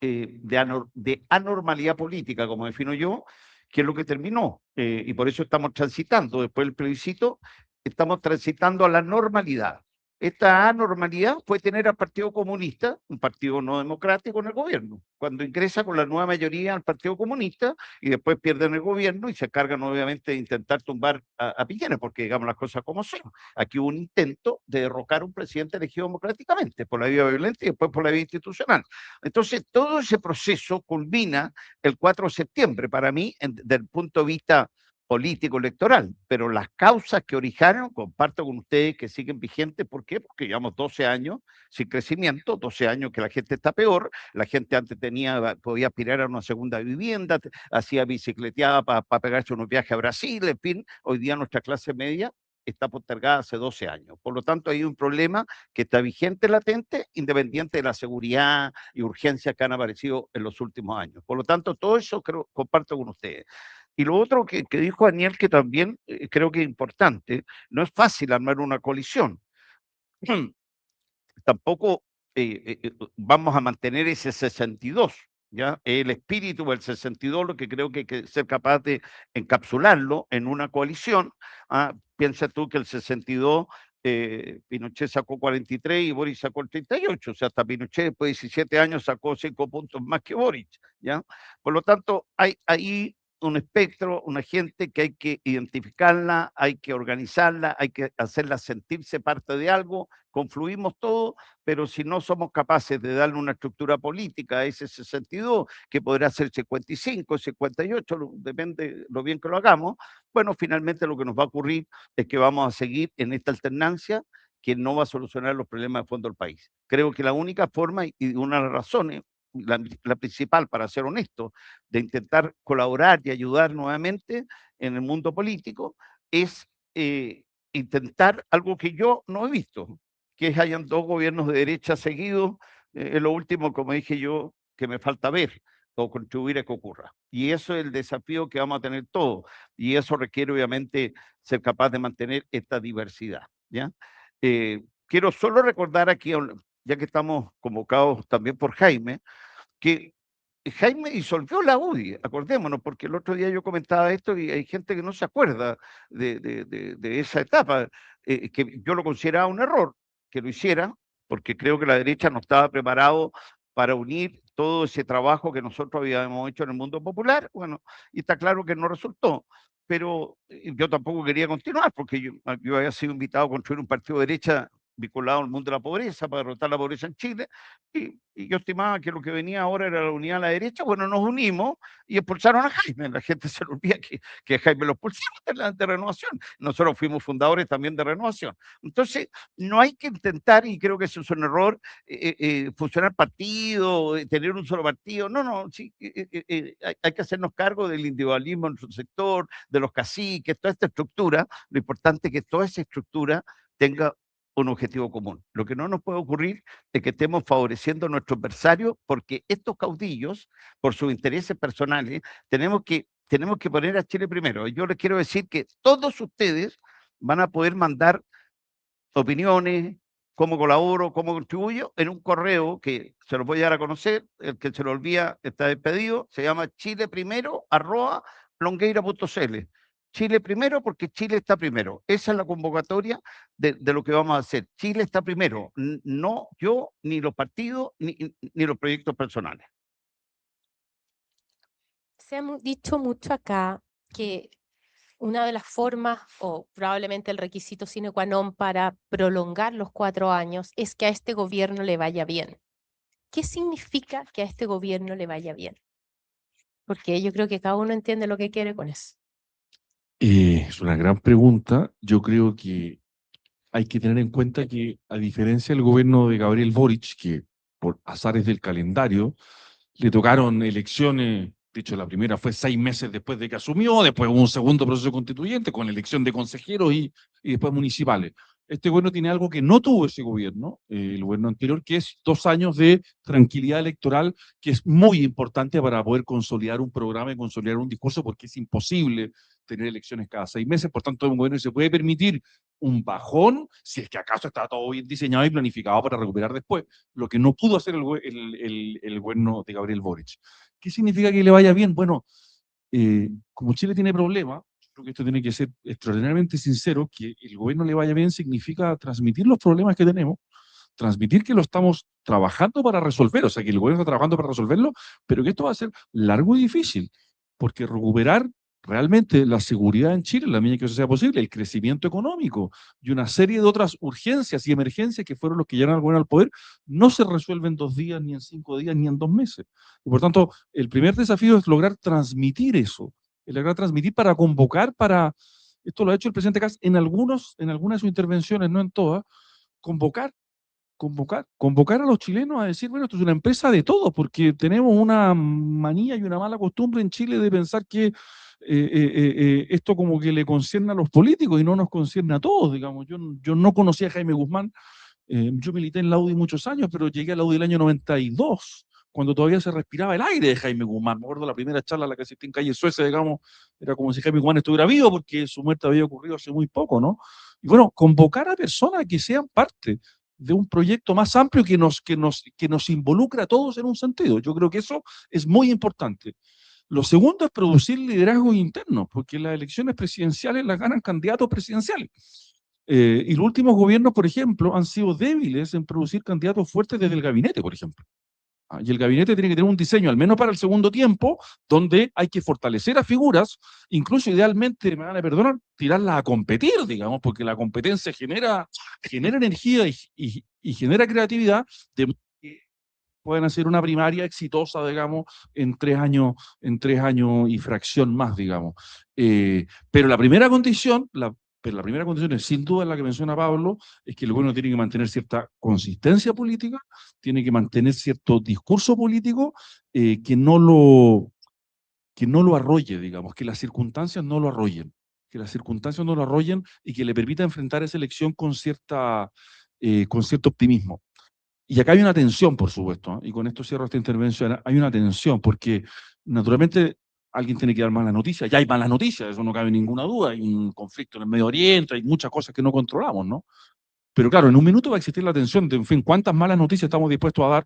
de anormalidad política, como defino yo, que es lo que terminó, y por eso estamos transitando, después del plebiscito, estamos transitando a la normalidad. Esta anormalidad fue tener al Partido Comunista, un partido no democrático, en el gobierno. Cuando ingresa con la nueva mayoría al Partido Comunista y después pierden el gobierno y se cargan obviamente de intentar tumbar a Piñera, porque digamos las cosas como son. Aquí hubo un intento de derrocar a un presidente elegido democráticamente, por la vía violenta y después por la vía institucional. Entonces, todo ese proceso culmina el 4 de septiembre, para mí, desde el punto de vista político electoral, pero las causas que originaron, comparto con ustedes que siguen vigentes. ¿Por qué? Porque llevamos 12 años sin crecimiento, 12 años que la gente está peor, la gente antes podía aspirar a una segunda vivienda, hacía bicicleteada para pegarse unos viajes a Brasil, en fin, hoy día nuestra clase media está postergada hace 12 años. Por lo tanto, hay un problema que está vigente, latente, independiente de la seguridad y urgencia que han aparecido en los últimos años. Por lo tanto, todo eso comparto con ustedes. Y lo otro que dijo Daniel, que también creo que es importante, no es fácil armar una coalición. Tampoco vamos a mantener ese 62, ¿ya? El espíritu del 62, lo que creo que hay que ser capaz de encapsularlo en una coalición. Piensa tú que el 62, Pinochet sacó 43 y Boric sacó el 38, o sea, hasta Pinochet después de 17 años sacó 5 puntos más que Boric, ¿ya? Por lo tanto, hay ahí un espectro, una gente que hay que identificarla, hay que organizarla, hay que hacerla sentirse parte de algo, confluimos todo, pero si no somos capaces de darle una estructura política a ese 62, que podrá ser 55, 58, depende lo bien que lo hagamos, bueno, finalmente lo que nos va a ocurrir es que vamos a seguir en esta alternancia que no va a solucionar los problemas de fondo del país. Creo que la única forma y una de las razones, la principal, para ser honesto, de intentar colaborar y ayudar nuevamente en el mundo político, es intentar algo que yo no he visto, que es hayan 2 gobiernos de derecha seguidos, es lo último, como dije yo, que me falta ver o contribuir a que ocurra. Y eso es el desafío que vamos a tener todos, y eso requiere obviamente ser capaz de mantener esta diversidad, ¿ya? Quiero solo recordar aquí, ya que estamos convocados también por Jaime, que Jaime disolvió la UDI, acordémonos, porque el otro día yo comentaba esto y hay gente que no se acuerda de esa etapa, que yo lo consideraba un error que lo hiciera, porque creo que la derecha no estaba preparado para unir todo ese trabajo que nosotros habíamos hecho en el mundo popular, bueno, y está claro que no resultó, pero yo tampoco quería continuar, porque yo había sido invitado a construir un partido de derecha vinculado al mundo de la pobreza, para derrotar la pobreza en Chile, y yo estimaba que lo que venía ahora era la unidad a la derecha. Bueno, nos unimos y expulsaron a Jaime. La gente se le olvida que Jaime lo expulsamos de Renovación. Nosotros fuimos fundadores también de Renovación. Entonces, no hay que intentar, y creo que eso es un error, funcionar partido, tener un solo partido. No, no, sí, hay que hacernos cargo del individualismo en nuestro sector, de los caciques, toda esta estructura. Lo importante es que toda esa estructura tenga un objetivo común. Lo que no nos puede ocurrir es que estemos favoreciendo a nuestros adversarios, porque estos caudillos, por sus intereses personales, tenemos que poner a Chile primero. Yo les quiero decir que todos ustedes van a poder mandar opiniones, cómo colaboro, cómo contribuyo, en un correo que se lo voy a dar a conocer, el que se lo olvida está despedido, se llama chileprimero@longueira.cl. Chile primero porque Chile está primero. Esa es la convocatoria de lo que vamos a hacer. Chile está primero, no yo, ni los partidos, ni los proyectos personales. Se ha dicho mucho acá que una de las formas, o probablemente el requisito sine qua non para prolongar los 4 años, es que a este gobierno le vaya bien. ¿Qué significa que a este gobierno le vaya bien? Porque yo creo que cada uno entiende lo que quiere con eso. Es una gran pregunta. Yo creo que hay que tener en cuenta que, a diferencia del gobierno de Gabriel Boric, que por azares del calendario le tocaron elecciones, de hecho la primera fue 6 meses después de que asumió, después hubo un segundo proceso constituyente con elección de consejeros y después municipales. Este gobierno tiene algo que no tuvo ese gobierno, el gobierno anterior, que es 2 años de tranquilidad electoral, que es muy importante para poder consolidar un programa y consolidar un discurso, porque es imposible tener elecciones cada 6 meses, por tanto un gobierno se puede permitir un bajón, si es que acaso está todo bien diseñado y planificado para recuperar después, lo que no pudo hacer el gobierno de Gabriel Boric. ¿Qué significa que le vaya bien? Bueno, como Chile tiene problemas, creo que esto tiene que ser extraordinariamente sincero, que el gobierno le vaya bien significa transmitir los problemas que tenemos, transmitir que lo estamos trabajando para resolver, o sea, que el gobierno está trabajando para resolverlo, pero que esto va a ser largo y difícil, porque recuperar realmente la seguridad en Chile, en la medida que eso sea posible, el crecimiento económico y una serie de otras urgencias y emergencias que fueron los que llegaron al gobierno al poder, no se resuelven en 2 días, ni en 5 días, ni en 2 meses. Y por tanto, el primer desafío es lograr transmitir eso, lograr transmitir para convocar, para, esto lo ha hecho el presidente Kast en algunas de sus intervenciones, no en todas, convocar a los chilenos a decir, bueno, esto es una empresa de todos, porque tenemos una manía y una mala costumbre en Chile de pensar que esto como que le concierne a los políticos y no nos concierne a todos, digamos. Yo no conocía a Jaime Guzmán, yo milité en la UDI muchos años, pero llegué a la UDI el año 92, cuando todavía se respiraba el aire de Jaime Guzmán. Me acuerdo la primera charla a la que asistí en Calle Suecia, digamos, era como si Jaime Guzmán estuviera vivo, porque su muerte había ocurrido hace muy poco, ¿no? Y bueno, convocar a personas que sean parte de un proyecto más amplio que nos involucra a todos en un sentido. Yo creo que eso es muy importante. Lo segundo es producir liderazgo interno, porque las elecciones presidenciales las ganan candidatos presidenciales. Y los últimos gobiernos, por ejemplo, han sido débiles en producir candidatos fuertes desde el gabinete, por ejemplo. Y el gabinete tiene que tener un diseño, al menos para el segundo tiempo, donde hay que fortalecer a figuras, incluso idealmente, me van a perdonar, tirarlas a competir, digamos, porque la competencia genera energía y genera creatividad, de que pueden hacer una primaria exitosa, digamos, en 3 años y fracción más, digamos. Pero la primera condición, es sin duda la que menciona Pablo, es que el gobierno tiene que mantener cierta consistencia política, tiene que mantener cierto discurso político que no lo arrolle, digamos, que las circunstancias no lo arrollen, y que le permita enfrentar esa elección con cierto optimismo. Y acá hay una tensión, por supuesto, y con esto cierro esta intervención, hay una tensión, porque naturalmente alguien tiene que dar malas noticias, ya hay malas noticias, eso no cabe ninguna duda, hay un conflicto en el Medio Oriente, hay muchas cosas que no controlamos, ¿no? Pero claro, en un minuto va a existir la tensión de, en fin, cuántas malas noticias estamos dispuestos a dar,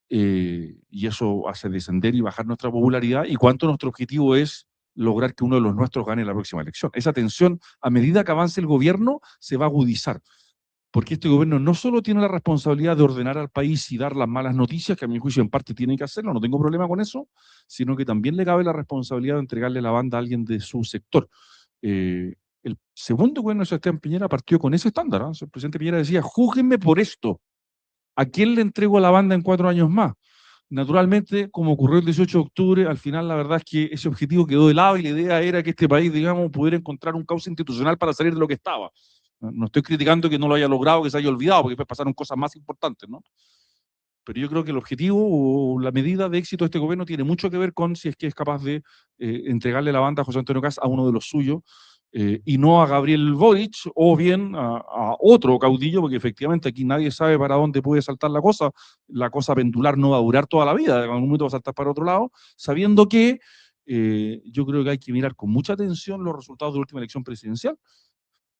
y eso hace descender y bajar nuestra popularidad, y cuánto nuestro objetivo es lograr que uno de los nuestros gane la próxima elección. Esa tensión, a medida que avance el gobierno, se va a agudizar, porque este gobierno no solo tiene la responsabilidad de ordenar al país y dar las malas noticias, que a mi juicio en parte tiene que hacerlo, no tengo problema con eso, sino que también le cabe la responsabilidad de entregarle la banda a alguien de su sector. El segundo gobierno de Sebastián Piñera partió con ese estándar, ¿eh? El presidente Piñera decía, júzguenme por esto, ¿a quién le entrego la banda en 4 años más? Naturalmente, como ocurrió el 18 de octubre, al final la verdad es que ese objetivo quedó de lado y la idea era que este país, digamos, pudiera encontrar un cauce institucional para salir de lo que estaba. No estoy criticando que no lo haya logrado, que se haya olvidado, porque después pasaron cosas más importantes, ¿no? Pero yo creo que el objetivo o la medida de éxito de este gobierno tiene mucho que ver con si es que es capaz de entregarle la banda a José Antonio Kast, a uno de los suyos, y no a Gabriel Boric, o bien a otro caudillo, porque efectivamente aquí nadie sabe para dónde puede saltar la cosa pendular no va a durar toda la vida, en algún momento va a saltar para otro lado, sabiendo que yo creo que hay que mirar con mucha atención los resultados de la última elección presidencial.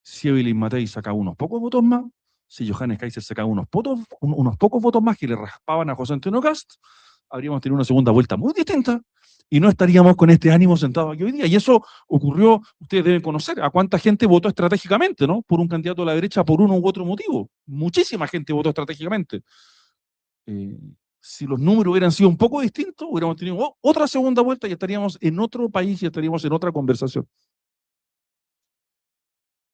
Si Evelyn Matei saca unos pocos votos más, si Johannes Kaiser sacaba unos pocos votos más que le raspaban a José Antonio Kast, habríamos tenido una segunda vuelta muy distinta y no estaríamos con este ánimo sentados aquí hoy día. Y eso ocurrió, ustedes deben conocer, a cuánta gente votó estratégicamente, ¿no? Por un candidato a la derecha por uno u otro motivo. Muchísima gente votó estratégicamente. Si los números hubieran sido un poco distintos, hubiéramos tenido otra segunda vuelta y estaríamos en otro país y estaríamos en otra conversación.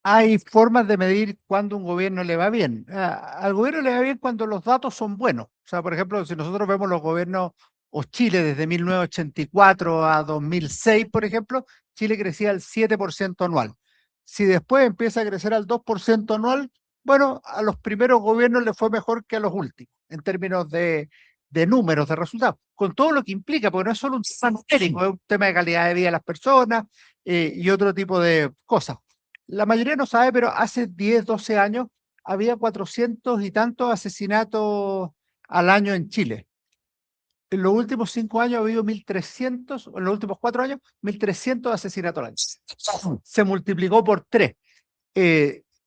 Hay formas de medir cuando un gobierno le va bien. Al gobierno le va bien cuando los datos son buenos. O sea, por ejemplo, si nosotros vemos los gobiernos o Chile desde 1984 a 2006, por ejemplo, Chile crecía al 7% anual. Si después empieza a crecer al 2% anual, bueno, a los primeros gobiernos les fue mejor que a los últimos, en términos de números, de resultados, con todo lo que implica, porque no es solo un tema numérico, es un tema de calidad de vida de las personas y otro tipo de cosas. La mayoría no sabe, pero hace 10, 12 años había 400 y tantos asesinatos al año en Chile. En los últimos 5 años ha habido 1.300, en los últimos 4 años, 1.300 asesinatos al año. Se multiplicó por 3.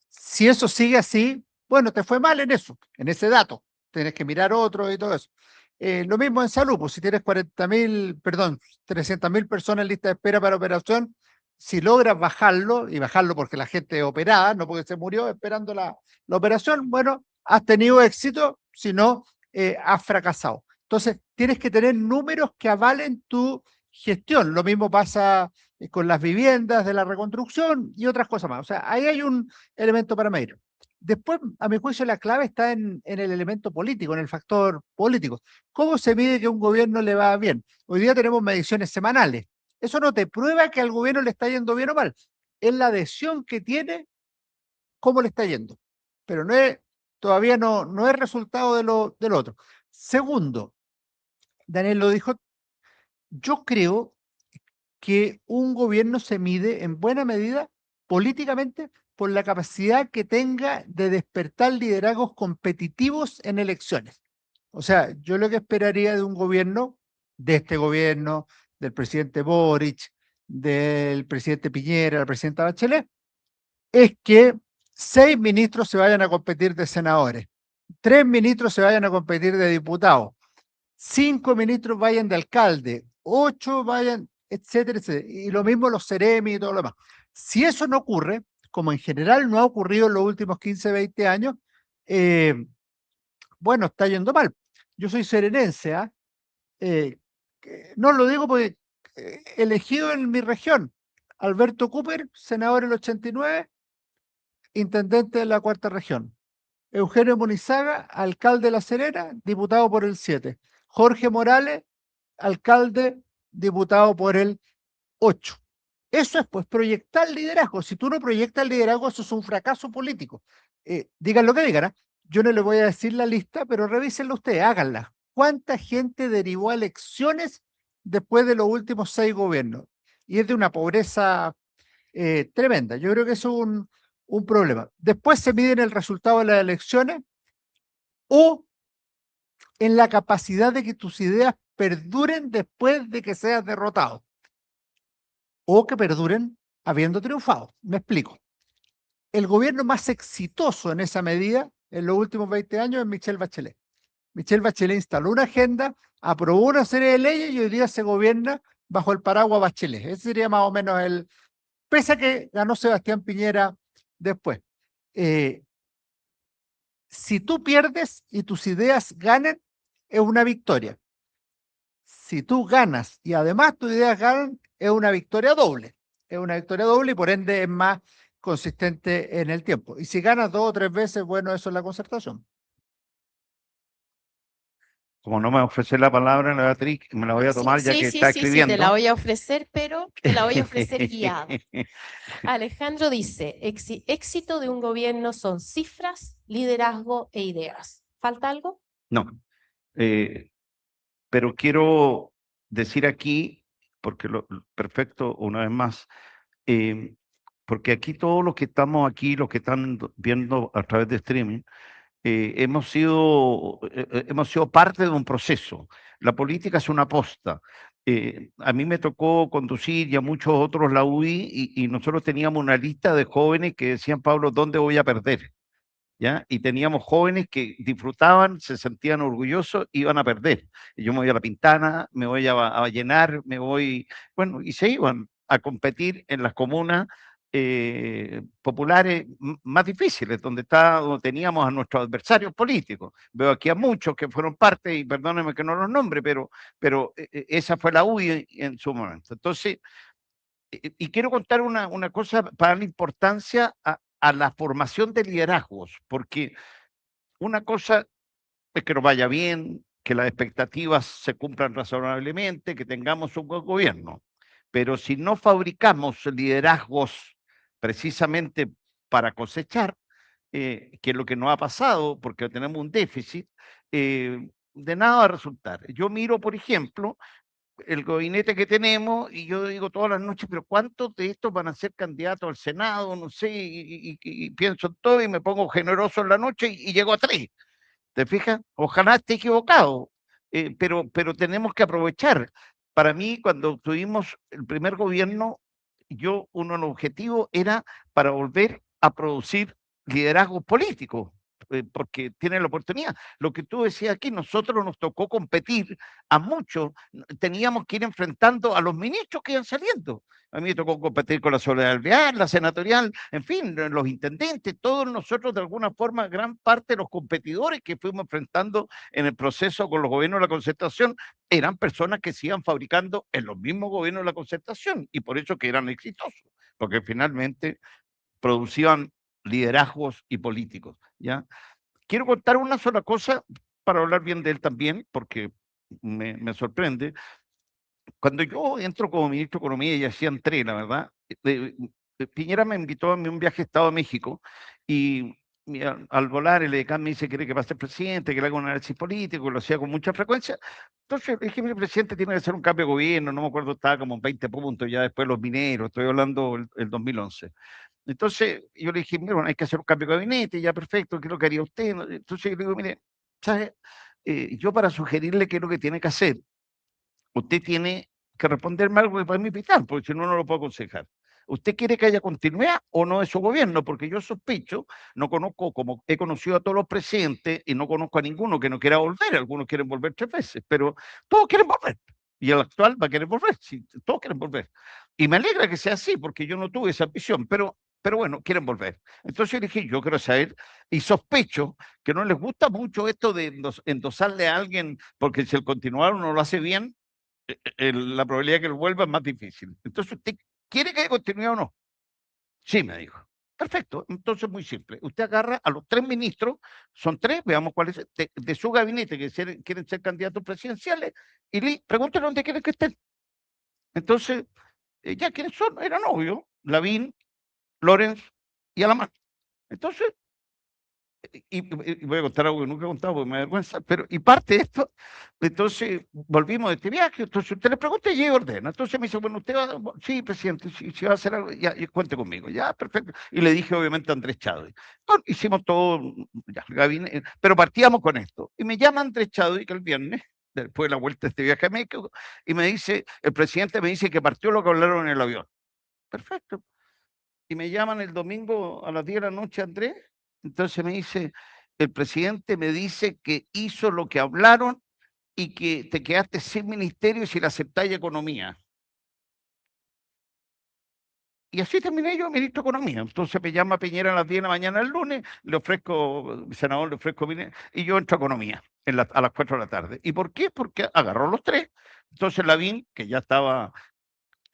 Si eso sigue así, bueno, te fue mal en eso, en ese dato. Tienes que mirar otro y todo eso. Lo mismo en salud, pues si tienes 300.000 personas en lista de espera para operación, si logras bajarlo, y bajarlo porque la gente operada, no porque se murió esperando la operación, bueno, has tenido éxito, si no, has fracasado. Entonces, tienes que tener números que avalen tu gestión. Lo mismo pasa con las viviendas de la reconstrucción y otras cosas más. O sea, ahí hay un elemento para medir. Después, a mi juicio, la clave está en el elemento político, en el factor político. ¿Cómo se mide que un gobierno le va bien? Hoy día tenemos mediciones semanales. Eso no te prueba que al gobierno le está yendo bien o mal. Es la adhesión que tiene, cómo le está yendo. Pero todavía no es resultado del otro. Segundo, Daniel lo dijo, yo creo que un gobierno se mide en buena medida políticamente por la capacidad que tenga de despertar liderazgos competitivos en elecciones. O sea, yo lo que esperaría de un gobierno, de este gobierno, del presidente Boric, del presidente Piñera, la presidenta Bachelet, es que 6 ministros se vayan a competir de senadores, 3 ministros se vayan a competir de diputados, 5 ministros vayan de alcalde, 8 vayan, etcétera, etcétera. Y lo mismo los seremi y todo lo demás. Si eso no ocurre, como en general no ha ocurrido en los últimos 15, 20 años, bueno, está yendo mal. Yo soy serenense, no lo digo porque elegido en mi región, Alberto Cooper, senador en el 89, intendente de la 4ª región. Eugenio Munizaga, alcalde de La Serena, diputado por el 7. Jorge Morales, alcalde, diputado por el 8. Eso es pues proyectar liderazgo. Si tú no proyectas liderazgo, eso es un fracaso político. Digan lo que digan, yo no les voy a decir la lista, pero revísenla ustedes, háganla. ¿Cuánta gente derivó a elecciones después de los últimos 6 gobiernos? Y es de una pobreza tremenda. Yo creo que eso es un problema. Después se mide en el resultado de las elecciones o en la capacidad de que tus ideas perduren después de que seas derrotado o que perduren habiendo triunfado. Me explico. El gobierno más exitoso en esa medida en los últimos 20 años es Michelle Bachelet. Michelle Bachelet instaló una agenda, aprobó una serie de leyes y hoy día se gobierna bajo el paraguas Bachelet. Ese sería más o menos pese a que ganó Sebastián Piñera después. Si tú pierdes y tus ideas ganan, es una victoria. Si tú ganas y además tus ideas ganan, es una victoria doble. Es una victoria doble y por ende es más consistente en el tiempo. Y si ganas 2 o 3 veces, bueno, eso es la concertación. Como no me ofrece la palabra, Beatriz, me la voy a tomar ya que está escribiendo. Sí, te la voy a ofrecer, pero te la voy a ofrecer guiada. Alejandro dice, éxito de un gobierno son cifras, liderazgo e ideas. ¿Falta algo? No, pero quiero decir aquí, porque perfecto, una vez más, porque aquí todos los que estamos aquí, los que están viendo a través de streaming, hemos sido parte de un proceso. La política es una posta. A mí me tocó conducir y a muchos otros la UDI y nosotros teníamos una lista de jóvenes que decían, Pablo, ¿dónde voy a perder? ¿ya? Y teníamos jóvenes que disfrutaban, se sentían orgullosos, iban a perder. Y yo me voy a La Pintana, me voy a Vallenar, me voy, bueno, y se iban a competir en las comunas populares más difíciles, donde teníamos a nuestros adversarios políticos. Veo aquí a muchos que fueron parte, y perdónenme que no los nombre, pero esa fue la UDI en su momento. Entonces, y quiero contar una cosa para la importancia a la formación de liderazgos, porque una cosa es que nos vaya bien, que las expectativas se cumplan razonablemente, que tengamos un buen gobierno, pero si no fabricamos liderazgos precisamente para cosechar, que es lo que nos ha pasado, porque tenemos un déficit, de nada va a resultar. Yo miro, por ejemplo, el gabinete que tenemos, y yo digo todas las noches, pero ¿cuántos de estos van a ser candidatos al Senado? No sé, y pienso en todo y me pongo generoso en la noche y llego a 3. ¿Te fijas? Ojalá esté equivocado, pero tenemos que aprovechar. Para mí, cuando tuvimos el primer gobierno, uno de los objetivos era para volver a producir liderazgos políticos, porque tienen la oportunidad. Lo que tú decías aquí, nosotros nos tocó competir a muchos, teníamos que ir enfrentando a los ministros que iban saliendo. A mí me tocó competir con la Soledad Alvear, la senatorial, en fin, los intendentes, todos nosotros de alguna forma, gran parte de los competidores que fuimos enfrentando en el proceso con los gobiernos de la concertación eran personas que se iban fabricando en los mismos gobiernos de la concertación y por eso que eran exitosos, porque finalmente producían liderazgos y políticos, ¿ya? Quiero contar una sola cosa para hablar bien de él también, porque me sorprende. Cuando yo entro como ministro de Economía y así entré, la verdad, Piñera me invitó a un viaje a Estado de México y al volar el EDECAN me dice que quiere que pase el presidente, que le haga un análisis político, lo hacía con mucha frecuencia. Entonces le dije, mire, presidente, tiene que hacer un cambio de gobierno, no me acuerdo, estaba como en 20 puntos, ya después los mineros, estoy hablando el 2011. Entonces yo le dije, mire, bueno, hay que hacer un cambio de gabinete, ya perfecto, ¿qué es lo que haría usted? Entonces yo le digo, mire, ¿sabe? Yo para sugerirle qué es lo que tiene que hacer, usted tiene que responderme algo que para mí vital, porque si no, no lo puedo aconsejar. ¿Usted quiere que haya continuidad o no de su gobierno? Porque yo sospecho, no conozco, como he conocido a todos los presidentes y no conozco a ninguno que no quiera volver, algunos quieren volver 3 veces, pero todos quieren volver. Y el actual va a querer volver, sí, todos quieren volver. Y me alegra que sea así, porque yo no tuve esa ambición, pero bueno, quieren volver. Entonces yo dije, yo quiero saber, y sospecho que no les gusta mucho esto de endosarle a alguien, porque si el continuar uno lo hace bien, la probabilidad de que lo vuelva es más difícil. Entonces, ¿usted quiere que haya continuidad o no? Sí, me dijo. Perfecto, entonces muy simple. Usted agarra a los 3 ministros, son 3, veamos cuáles, de su gabinete que quieren ser candidatos presidenciales, y pregúntenle dónde quieren que estén. Entonces, ya quiénes son, eran obvio, Lavín, Lorenz y Alamán. Entonces, y voy a contar algo que nunca he contado porque me da vergüenza, pero y parte de esto, entonces volvimos de este viaje, entonces usted le pregunta y ella ordena. Entonces me dice, bueno, usted va, sí, presidente, si va a hacer algo, ya, cuente conmigo, ya, perfecto. Y le dije obviamente a Andrés Chadwi. Bueno, hicimos todo, ya, gabinete, pero partíamos con esto. Y me llama Andrés Chadwi que el viernes, después de la vuelta de este viaje a México, y me dice, el presidente me dice que partió lo que hablaron en el avión. Perfecto. Y me llaman el domingo a las 10 de la noche, Andrés. Entonces me dice, el presidente me dice que hizo lo que hablaron y que te quedaste sin ministerio si le aceptáis economía. Y así terminé yo, ministro de Economía. Entonces me llama Piñera a las 10 de la mañana el lunes, le ofrezco, senador, le ofrezco, y yo entro a Economía a las 4 de la tarde. ¿Y por qué? Porque agarró los 3. Entonces Lavín, que ya estaba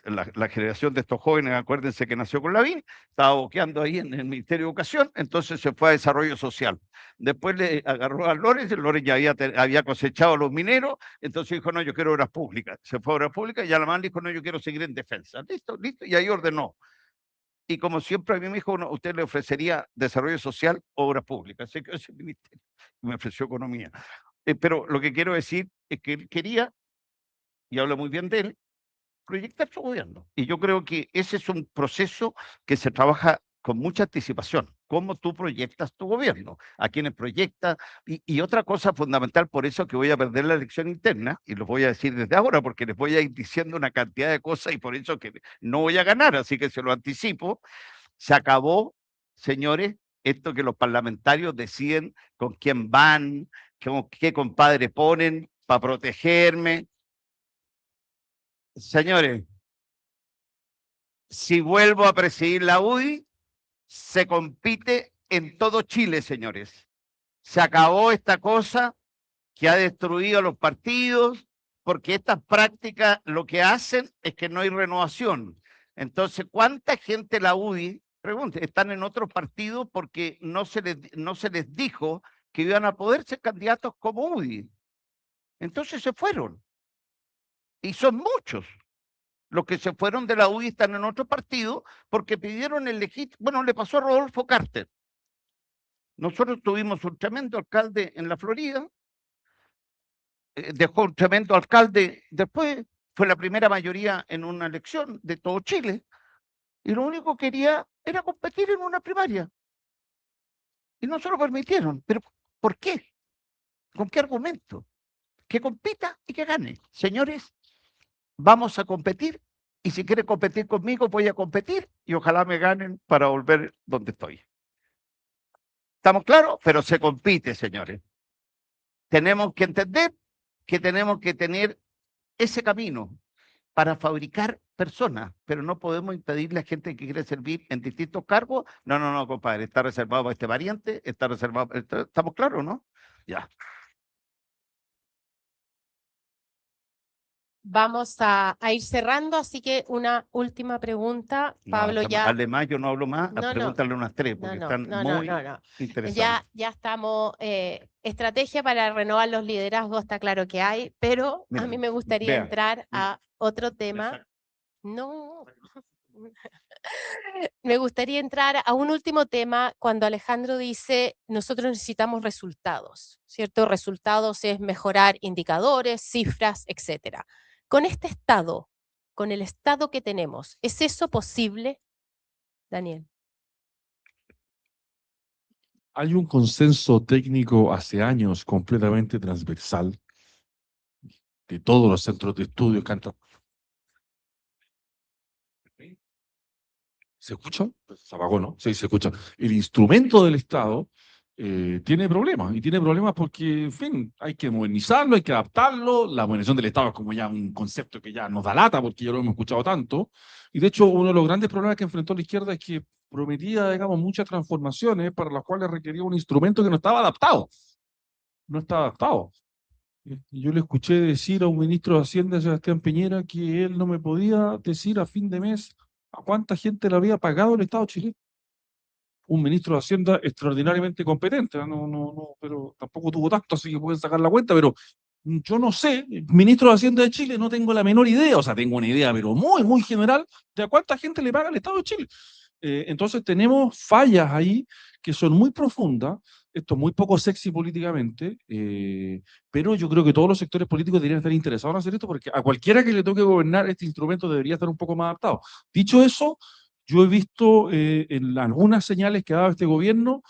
la generación de estos jóvenes, acuérdense que nació con Lavín, estaba boqueando ahí en el Ministerio de Educación, entonces se fue a Desarrollo Social. Después le agarró a Lorenz, Lorenz ya había cosechado a los mineros, entonces dijo, no, yo quiero obras públicas. Se fue a obras públicas y Alamán dijo, no, yo quiero seguir en defensa. Listo, listo, y ahí ordenó. Y como siempre a mí me dijo, no, usted le ofrecería desarrollo social, obras públicas. Así que ese ministerio me ofreció economía. Pero lo que quiero decir es que él quería, y habla muy bien de él, proyectar su gobierno. Y yo creo que ese es un proceso que se trabaja con mucha anticipación. ¿Cómo tú proyectas tu gobierno? ¿A quiénes proyectas? Y otra cosa fundamental, por eso que voy a perder la elección interna, y lo voy a decir desde ahora, porque les voy a ir diciendo una cantidad de cosas y por eso que no voy a ganar, así que se lo anticipo. Se acabó, señores, Esto que los parlamentarios deciden con quién van, con qué compadre ponen para protegerme. Señores, si vuelvo a presidir la UDI, se compite en todo Chile, señores. Se acabó esta cosa que ha destruido a los partidos, porque estas prácticas lo que hacen es que no hay renovación. Entonces, ¿cuánta gente la UDI, pregunte, están en otros partidos porque no se les dijo que iban a poder ser candidatos como UDI? Entonces se fueron. Y son muchos. Los que se fueron de la UDI están en otro partido porque pidieron el legítimo. Bueno, le pasó a Rodolfo Carter. Nosotros tuvimos un tremendo alcalde en la Florida, dejó un tremendo alcalde, después fue la primera mayoría en una elección de todo Chile, y lo único que quería era competir en una primaria. Y no se lo permitieron. ¿Pero por qué? ¿Con qué argumento? Que compita y que gane. Señores, vamos a competir, y si quiere competir conmigo, voy a competir, y ojalá me ganen para volver donde estoy. ¿Estamos claros? Pero se compite, señores. Tenemos que entender que tenemos que tener ese camino para fabricar personas, pero no podemos impedirle a gente que quiere servir en distintos cargos. No, no, no, compadre, está reservado para este variante, está reservado. ¿Estamos claros, no? Ya. Vamos a ir cerrando, así que una última pregunta. Pablo, no, ya... Hable más, yo no hablo más, No, pregúntale unas tres, porque están muy interesantes. Ya estamos, estrategia para renovar los liderazgos, está claro que hay, pero Mira, a mí me gustaría vea, entrar a otro tema. No. Me gustaría entrar a un último tema cuando Alejandro dice, nosotros necesitamos resultados, ¿cierto? Resultados es mejorar indicadores, cifras, etcétera. Con este estado, con el estado que tenemos, ¿es eso posible, Daniel? Hay un consenso técnico hace años completamente transversal de todos los centros de estudio que han ¿Se escucha? Se apagó, ¿no? Sí, se escucha. El instrumento del Estado tiene problemas, y tiene problemas porque, en fin, hay que modernizarlo, hay que adaptarlo. La modernización del Estado es como ya un concepto que ya nos da lata porque ya lo hemos escuchado tanto. Y de hecho, uno de los grandes problemas que enfrentó la izquierda es que prometía, digamos, muchas transformaciones para las cuales requería un instrumento que no estaba adaptado. No estaba adaptado. Yo le escuché decir a un ministro de Hacienda, Sebastián Piñera, que él no me podía decir a fin de mes a cuánta gente le había pagado el Estado chileno. Un ministro de Hacienda extraordinariamente competente, pero tampoco tuvo tanto, así que pueden sacar la cuenta, pero yo no sé, ministro de Hacienda de Chile, no tengo la menor idea, o sea, tengo una idea, pero muy, muy general, de a cuánta gente le paga el Estado de Chile. Entonces tenemos fallas ahí que son muy profundas, esto es muy poco sexy políticamente, pero yo creo que todos los sectores políticos deberían estar interesados en hacer esto, porque a cualquiera que le toque gobernar este instrumento debería estar un poco más adaptado. Dicho eso, yo he visto en algunas señales que ha dado este gobierno,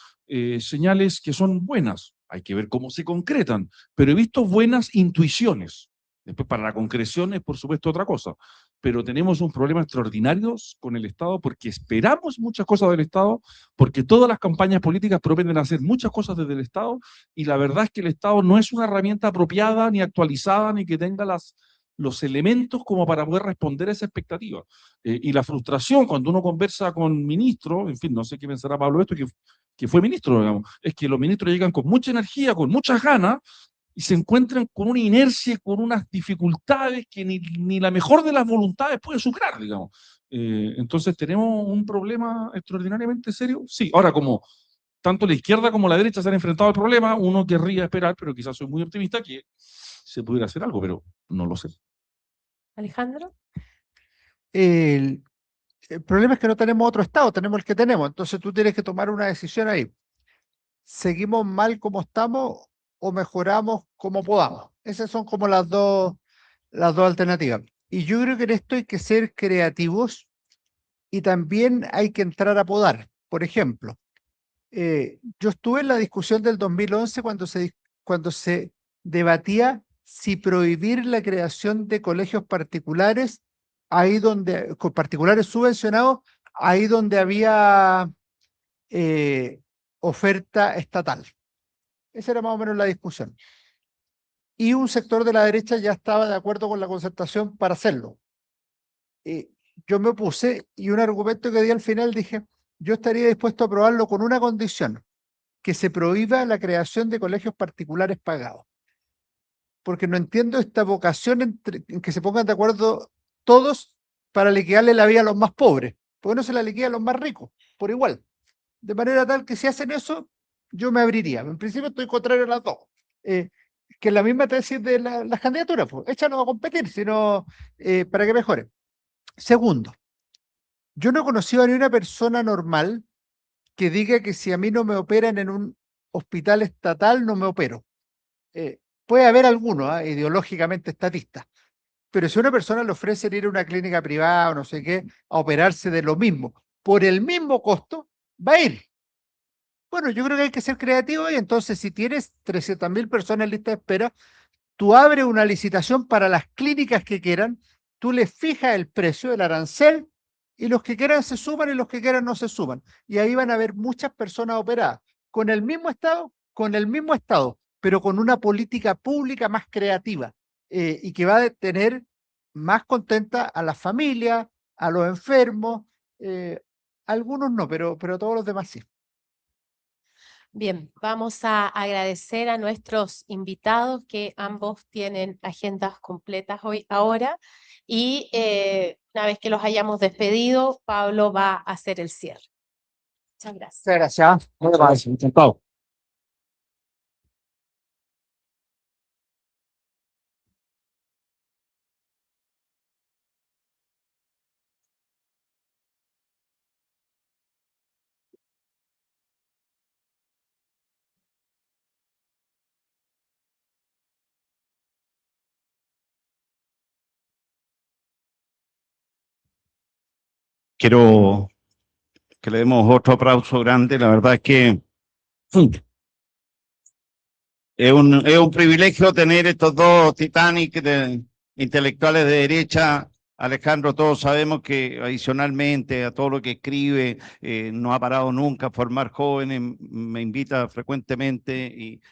señales que son buenas, hay que ver cómo se concretan, pero he visto buenas intuiciones. Después, para la concreción es, por supuesto, otra cosa. Pero tenemos un problema extraordinario con el Estado porque esperamos muchas cosas del Estado, porque todas las campañas políticas propenden hacer muchas cosas desde el Estado, y la verdad es que el Estado no es una herramienta apropiada, ni actualizada, ni que tenga los elementos como para poder responder a esa expectativa. Y la frustración cuando uno conversa con ministros, en fin, no sé qué pensará Pablo esto, que fue ministro, digamos, es que los ministros llegan con mucha energía, con muchas ganas, y se encuentran con una inercia, con unas dificultades que ni la mejor de las voluntades puede superar, digamos. Entonces tenemos un problema extraordinariamente serio. Sí, ahora como tanto la izquierda como la derecha se han enfrentado al problema, uno querría esperar, pero quizás soy muy optimista, que se pudiera hacer algo, pero no lo sé. Alejandro. El problema es que no tenemos otro Estado, tenemos el que tenemos. Entonces tú tienes que tomar una decisión ahí. ¿Seguimos mal como estamos o mejoramos como podamos? Esas son como las dos alternativas. Y yo creo que en esto hay que ser creativos y también hay que entrar a podar. Por ejemplo, yo estuve en la discusión del 2011 cuando se debatía si prohibir la creación de colegios particulares, con particulares subvencionados, ahí donde había oferta estatal. Esa era más o menos la discusión. Y un sector de la derecha ya estaba de acuerdo con la concertación para hacerlo. Yo me opuse y un argumento que di al final dije, yo estaría dispuesto a aprobarlo con una condición, que se prohíba la creación de colegios particulares pagados. Porque no entiendo esta vocación en que se pongan de acuerdo todos para liquidarle la vida a los más pobres, porque no se la liquida a los más ricos, por igual. De manera tal que si hacen eso, yo me abriría. En principio estoy contrario a las dos. Que es la misma tesis de las candidaturas, pues, échanos a competir, sino para que mejore. Segundo, yo no he conocido a ni una persona normal que diga que si a mí no me operan en un hospital estatal, no me opero. Puede haber algunos, ideológicamente estatistas, pero si a una persona le ofrecen ir a una clínica privada o no sé qué, a operarse de lo mismo, por el mismo costo, va a ir. Bueno, yo creo que hay que ser creativo y entonces si tienes 300.000 personas en lista de espera, tú abres una licitación para las clínicas que quieran, tú les fijas el precio, el arancel, y los que quieran se suman y los que quieran no se suman. Y ahí van a haber muchas personas operadas, con el mismo Estado, pero con una política pública más creativa y que va a tener más contenta a las familias, a los enfermos, algunos no, pero todos los demás sí. Bien, vamos a agradecer a nuestros invitados que ambos tienen agendas completas ahora y una vez que los hayamos despedido, Pablo va a hacer el cierre. Muchas gracias. Muchas gracias. Muy bien, encantado. Quiero que le demos otro aplauso grande. La verdad es que es un privilegio tener estos dos Titanic intelectuales de derecha. Alejandro, todos sabemos que adicionalmente a todo lo que escribe, no ha parado nunca a formar jóvenes, me invita frecuentemente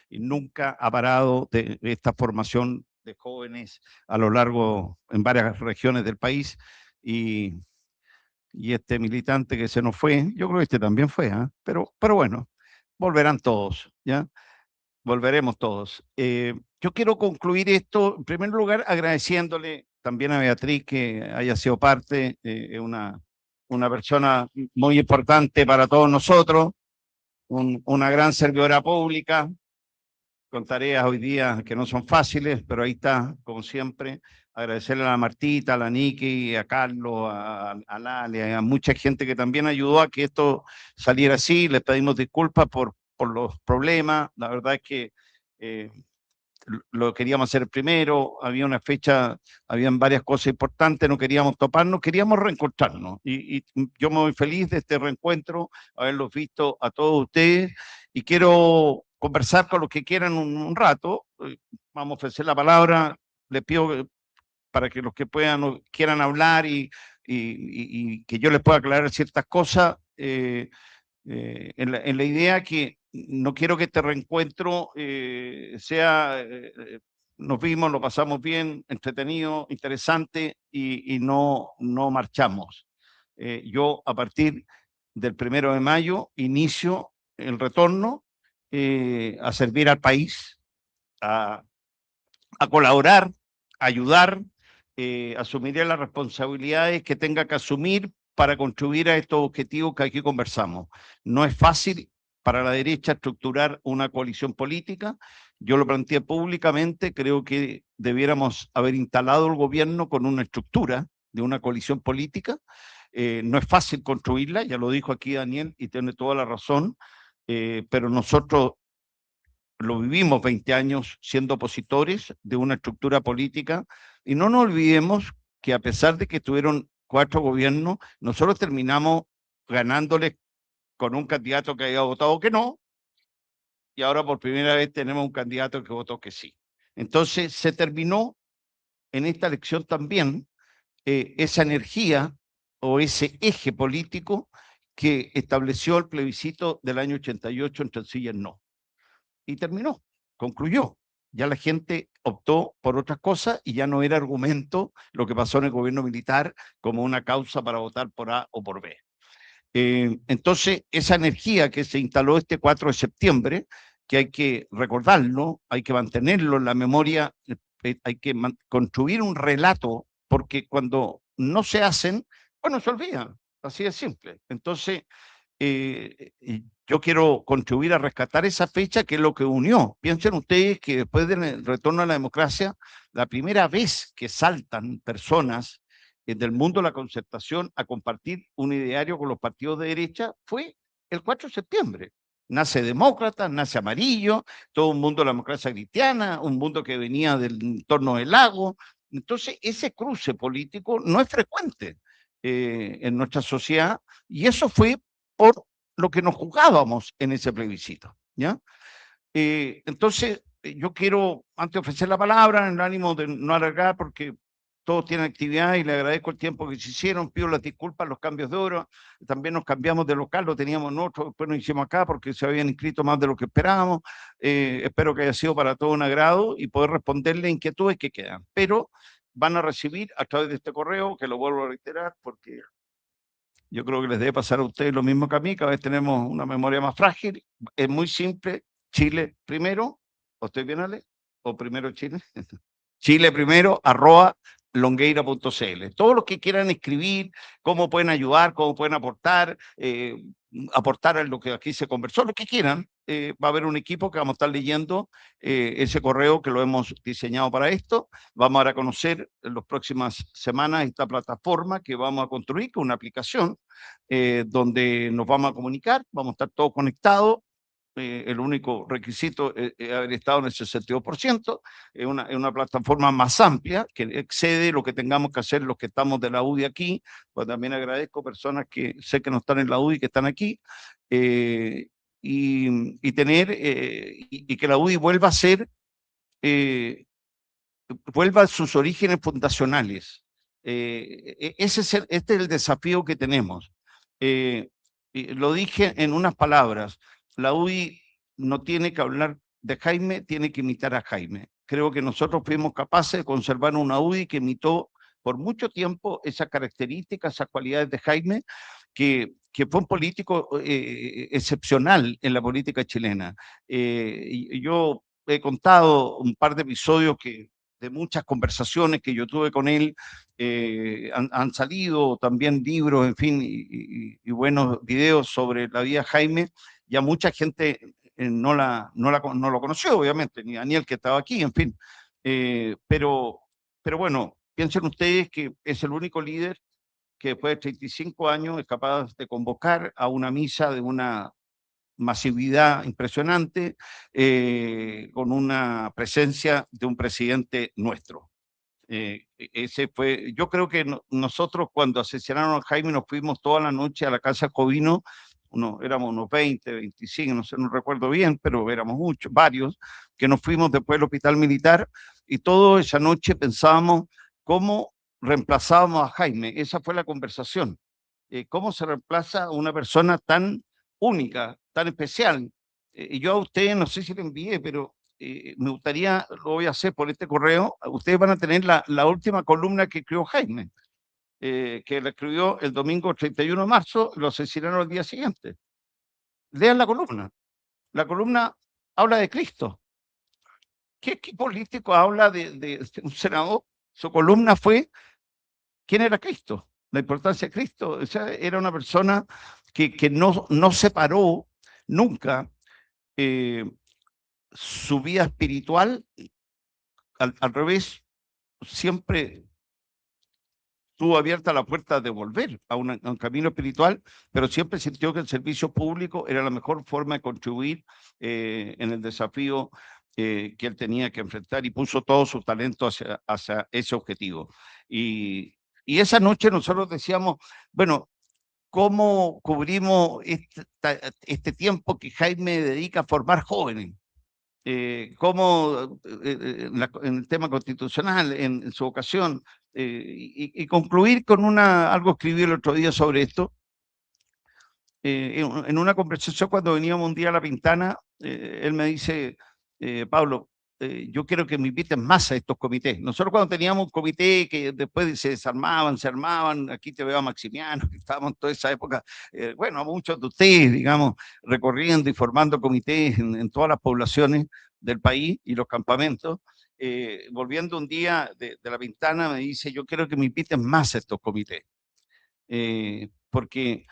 y nunca ha parado de esta formación de jóvenes a lo largo, en varias regiones del país. Y este militante que se nos fue, yo creo que este también fue, pero bueno, volverán todos, ¿ya? Volveremos todos. Yo quiero concluir esto, en primer lugar, agradeciéndole también a Beatriz que haya sido parte, una persona muy importante para todos nosotros, una gran servidora pública, con tareas hoy día que no son fáciles, pero ahí está, como siempre. Agradecerle a la Martita, a la Niki, a Carlos, a Lale, a mucha gente que también ayudó a que esto saliera así. Les pedimos disculpas por los problemas. La verdad es que lo queríamos hacer primero, había una fecha, habían varias cosas importantes, no queríamos toparnos, queríamos reencontrarnos. Y yo me voy feliz de este reencuentro, haberlos visto a todos ustedes, y quiero conversar con los que quieran un rato. Vamos a ofrecer la palabra, les pido para que los que puedan o quieran hablar y que yo les pueda aclarar ciertas cosas, en la idea que no quiero que este reencuentro sea, nos vimos, lo pasamos bien, entretenido, interesante y no marchamos. Yo a partir del 1 de mayo inicio el retorno a servir al país, a colaborar, a ayudar, asumiré las responsabilidades que tenga que asumir para contribuir a estos objetivos que aquí conversamos. No es fácil para la derecha estructurar una coalición política. Yo lo planteé públicamente, creo que debiéramos haber instalado el gobierno con una estructura de una coalición política. No es fácil construirla, ya lo dijo aquí Daniel y tiene toda la razón, pero nosotros lo vivimos 20 años siendo opositores de una estructura política, y no nos olvidemos que a pesar de que estuvieron 4 gobiernos, nosotros terminamos ganándoles con un candidato que había votado que no, y ahora por primera vez tenemos un candidato que votó que sí. Entonces se terminó en esta elección también esa energía o ese eje político que estableció el plebiscito del año 88 entre sí y el no. Y terminó, concluyó. Ya la gente optó por otras cosas y ya no era argumento lo que pasó en el gobierno militar como una causa para votar por A o por B. Entonces, esa energía que se instaló este 4 de septiembre, que hay que recordarlo, hay que mantenerlo en la memoria, hay que construir un relato, porque cuando no se hacen, bueno, se olvidan, así de simple. Entonces, yo quiero contribuir a rescatar esa fecha que es lo que unió. Piensen ustedes que después del retorno a la democracia, la primera vez que saltan personas del mundo de la concertación a compartir un ideario con los partidos de derecha fue el 4 de septiembre. Nace demócrata, nace amarillo, todo un mundo de la democracia cristiana, un mundo que venía del entorno del lago. Entonces, ese cruce político no es frecuente en nuestra sociedad y eso fue por lo que nos jugábamos en ese plebiscito, ¿ya? Entonces, yo quiero, antes de ofrecer la palabra, en el ánimo de no alargar, porque todos tienen actividad y le agradezco el tiempo que se hicieron, pido las disculpas, los cambios de hora, también nos cambiamos de local, lo teníamos nosotros, después nos hicimos acá porque se habían inscrito más de lo que esperábamos, espero que haya sido para todo un agrado y poder responderle inquietudes que quedan, pero van a recibir a través de este correo, que lo vuelvo a reiterar porque yo creo que les debe pasar a ustedes lo mismo que a mí, cada vez tenemos una memoria más frágil, es muy simple, Chile primero, ¿o estoy bien, Ale? ¿O primero Chile? Chile primero, @longueira.cl. Todos los que quieran escribir, cómo pueden ayudar, cómo pueden aportar, aportar a lo que aquí se conversó, lo que quieran, va a haber un equipo que vamos a estar leyendo ese correo que lo hemos diseñado para esto. Vamos a dar a conocer en las próximas semanas esta plataforma que vamos a construir, que es una aplicación donde nos vamos a comunicar, vamos a estar todos conectados. El único requisito es haber estado en el 62%, es una plataforma más amplia que excede lo que tengamos que hacer los que estamos de la UDI aquí, pues también agradezco personas que sé que no están en la UDI que están aquí, y tener, y que la UDI vuelva a ser, vuelva a sus orígenes fundacionales. Este es el desafío que tenemos. Lo dije en unas palabras, la UDI no tiene que hablar de Jaime, tiene que imitar a Jaime. Creo que nosotros fuimos capaces de conservar una UDI que imitó por mucho tiempo esas características, esas cualidades de Jaime, que fue un político excepcional en la política chilena. Yo he contado un par de episodios de muchas conversaciones que yo tuve con él, han salido también libros, en fin, y buenos videos sobre la vida de Jaime. Ya mucha gente no lo conoció, obviamente, ni Daniel que estaba aquí, en fin. Pero bueno, piensen ustedes que es el único líder que después de 35 años es capaz de convocar a una misa de una masividad impresionante, con una presencia de un presidente nuestro. Ese fue, yo creo que nosotros cuando asesinaron a Jaime nos fuimos toda la noche a la casa Jovino, éramos unos 20, 25, no sé, no recuerdo bien, pero éramos muchos, varios, que nos fuimos después del hospital militar y toda esa noche pensábamos cómo reemplazábamos a Jaime. Esa fue la conversación. ¿Cómo se reemplaza a una persona tan única, tan especial? Y yo a ustedes, no sé si le envié, pero me gustaría, lo voy a hacer por este correo, ustedes van a tener la última columna que escribió Jaime, que la escribió el domingo 31 de marzo, lo asesinaron el día siguiente. Lean la columna. La columna habla de Cristo. ¿Qué político habla de un senador? Su columna fue ¿quién era Cristo? La importancia de Cristo. O sea, era una persona que no separó nunca su vida espiritual, al revés, siempre tuvo abierta la puerta de volver a un camino espiritual, pero siempre sintió que el servicio público era la mejor forma de contribuir en el desafío que él tenía que enfrentar y puso todo su talento hacia ese objetivo. Y esa noche nosotros decíamos, bueno, ¿cómo cubrimos este tiempo que Jaime dedica a formar jóvenes? Cómo en el tema constitucional, en su ocasión, y concluir con algo escribí el otro día sobre esto, en una conversación cuando veníamos un día a La Pintana, él me dice, Pablo, yo quiero que me inviten más a estos comités. Nosotros cuando teníamos un comité que después se desarmaban, se armaban, aquí te veo a Maximiano, que estábamos en toda esa época, bueno, muchos de ustedes, digamos, recorriendo y formando comités en todas las poblaciones del país y los campamentos. Volviendo un día de La Pintana, me dice, yo quiero que me inviten más a estos comités, porque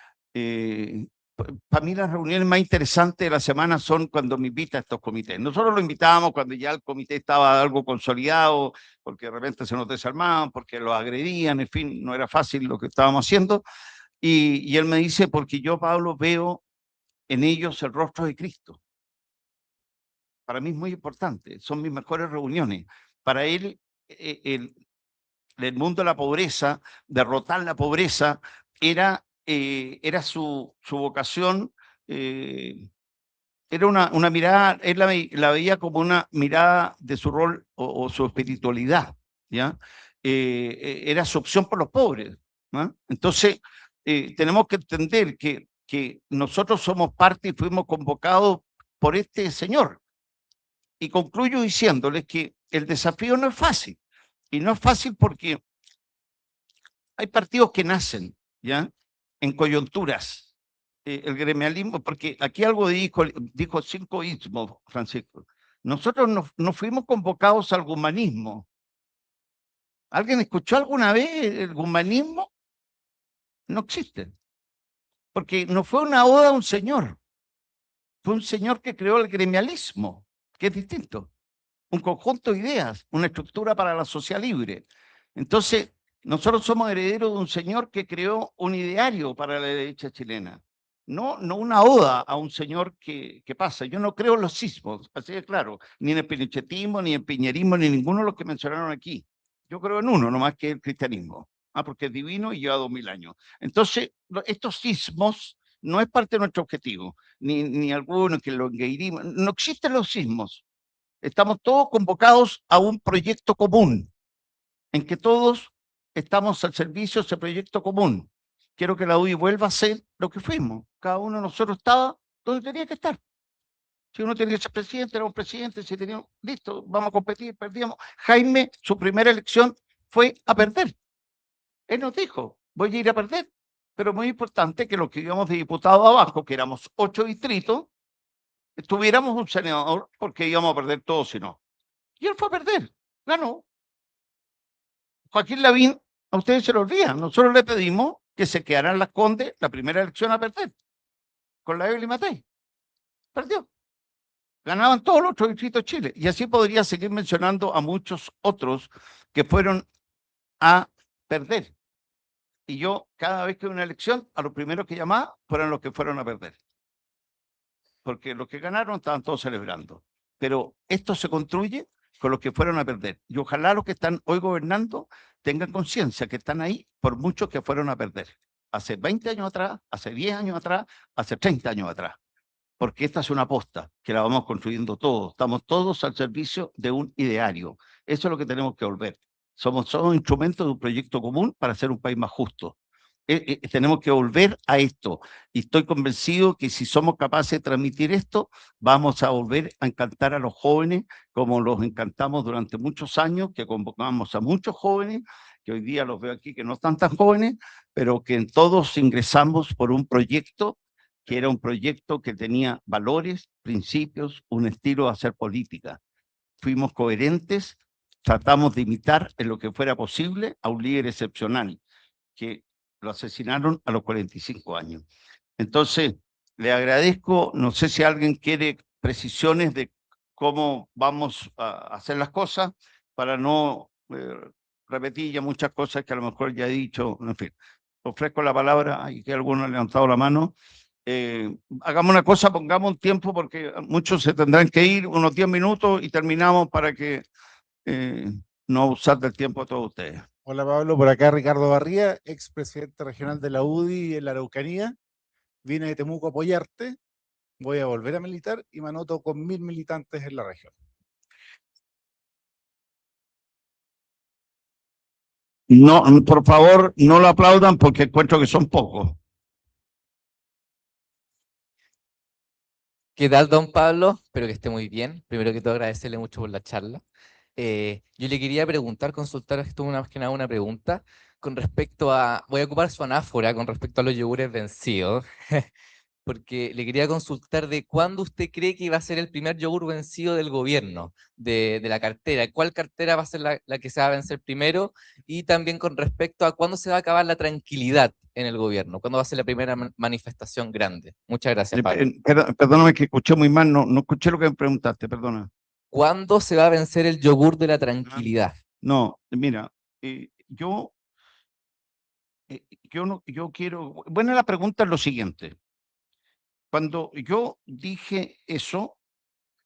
para mí las reuniones más interesantes de la semana son cuando me invita a estos comités. Nosotros lo invitábamos cuando ya el comité estaba algo consolidado, porque de repente se nos desarmaban, porque los agredían, en fin, no era fácil lo que estábamos haciendo. Y él me dice, porque yo, Pablo, veo en ellos el rostro de Cristo. Para mí es muy importante, son mis mejores reuniones. Para él, el mundo de la pobreza, derrotar la pobreza, era su vocación, era una mirada, él la veía como una mirada de su rol o su espiritualidad, ¿ya? Era su opción por los pobres, ¿no? Entonces, tenemos que entender que nosotros somos parte y fuimos convocados por este señor. Y concluyo diciéndoles que el desafío no es fácil. Y no es fácil porque hay partidos que nacen, ¿ya? En coyunturas. El gremialismo, porque aquí algo dijo 5 ismos, Francisco. Nosotros no fuimos convocados al humanismo. ¿Alguien escuchó alguna vez el humanismo? No existe. Porque no fue una oda a un señor. Fue un señor que creó el gremialismo, que es distinto. Un conjunto de ideas, una estructura para la sociedad libre. Entonces, nosotros somos herederos de un señor que creó un ideario para la derecha chilena. No una oda a un señor que pasa. Yo no creo en los sismos, así de claro, ni en el pinochetismo, ni en el piñerismo, ni en ninguno de los que mencionaron aquí. Yo creo en uno, nomás que el cristianismo. Porque es divino y lleva 2000 años. Entonces, estos sismos no es parte de nuestro objetivo, ni alguno que lo engairimos. No existen los sismos. Estamos todos convocados a un proyecto común, en que todos estamos al servicio de ese proyecto común. Quiero que la UDI vuelva a ser lo que fuimos. Cada uno de nosotros estaba donde tenía que estar. Si uno tenía que ser presidente, era un presidente. Si teníamos, listo, vamos a competir, perdíamos. Jaime, su primera elección fue a perder. Él nos dijo, voy a ir a perder. Pero muy importante que los que íbamos de diputados abajo, que éramos 8 distritos, tuviéramos un senador, porque íbamos a perder todos si no. Y él fue a perder, ganó. Joaquín Lavín, a ustedes se lo olvidan, nosotros le pedimos que se quedaran Las Condes la primera elección a perder, con la Evelyn Matei. Perdió. Ganaban todos los otros distritos de Chile. Y así podría seguir mencionando a muchos otros que fueron a perder. Y yo, cada vez que hubo una elección, a los primeros que llamaba fueron los que fueron a perder. Porque los que ganaron estaban todos celebrando. Pero esto se construye con los que fueron a perder. Y ojalá los que están hoy gobernando tengan conciencia que están ahí por muchos que fueron a perder. Hace 20 años atrás, hace 10 años atrás, hace 30 años atrás. Porque esta es una aposta que la vamos construyendo todos. Estamos todos al servicio de un ideario. Eso es lo que tenemos que volver. Somos instrumentos de un proyecto común para hacer un país más justo. Tenemos que volver a esto. Y estoy convencido que si somos capaces de transmitir esto, vamos a volver a encantar a los jóvenes como los encantamos durante muchos años, que convocamos a muchos jóvenes, que hoy día los veo aquí que no están tan jóvenes, pero que en todos ingresamos por un proyecto que era un proyecto que tenía valores, principios, un estilo de hacer política. Fuimos coherentes, tratamos de imitar en lo que fuera posible a un líder excepcional, que lo asesinaron a los 45 años. Entonces, le agradezco, no sé si alguien quiere precisiones de cómo vamos a hacer las cosas, para no repetir ya muchas cosas que a lo mejor ya he dicho, en fin. Ofrezco la palabra, y que alguno ha levantado la mano. Hagamos una cosa, pongamos un tiempo porque muchos se tendrán que ir, unos 10 minutos y terminamos para que no abusar del tiempo a todos ustedes. Hola Pablo, por acá Ricardo Barría, expresidente regional de la UDI en la Araucanía. Vine de Temuco a apoyarte, voy a volver a militar y me anoto con 1000 militantes en la región. No, por favor, no lo aplaudan porque encuentro que son pocos. ¿Qué tal, don Pablo? Espero que esté muy bien. Primero que todo, agradecerle mucho por la charla. Yo le quería preguntar, consultar, esto más que nada una pregunta, con respecto a, voy a ocupar su anáfora con respecto a los yogures vencidos, porque le quería consultar de cuándo usted cree que va a ser el primer yogur vencido del gobierno, de la cartera, cuál cartera va a ser la que se va a vencer primero, y también con respecto a cuándo se va a acabar la tranquilidad en el gobierno, cuándo va a ser la primera manifestación grande. Muchas gracias, Pablo. Perdóname que escuché muy mal, no escuché lo que me preguntaste, perdona. ¿Cuándo se va a vencer el yogur de la tranquilidad? No, mira, yo quiero, bueno, la pregunta es lo siguiente. Cuando yo dije eso,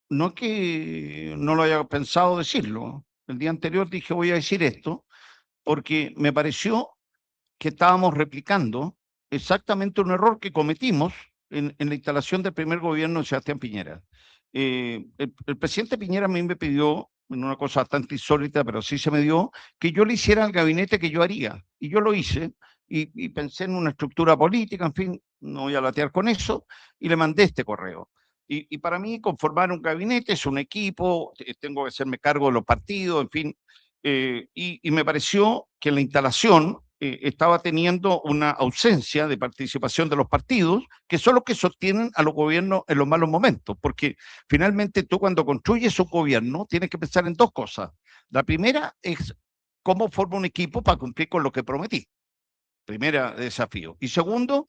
no es que no lo haya pensado decirlo. El día anterior dije voy a decir esto porque me pareció que estábamos replicando exactamente un error que cometimos en la instalación del primer gobierno de Sebastián Piñera. El presidente Piñera a mí me pidió, en una cosa bastante insólita, pero sí se me dio, que yo le hiciera el gabinete que yo haría. Y yo lo hice y pensé en una estructura política, en fin, no voy a latear con eso, y le mandé este correo. Y para mí conformar un gabinete es un equipo, tengo que hacerme cargo de los partidos, en fin, y me pareció que la instalación estaba teniendo una ausencia de participación de los partidos, que son los que sostienen a los gobiernos en los malos momentos, porque finalmente tú cuando construyes un gobierno tienes que pensar en dos cosas. La primera es cómo formo un equipo para cumplir con lo que prometí. Primera desafío. Y segundo,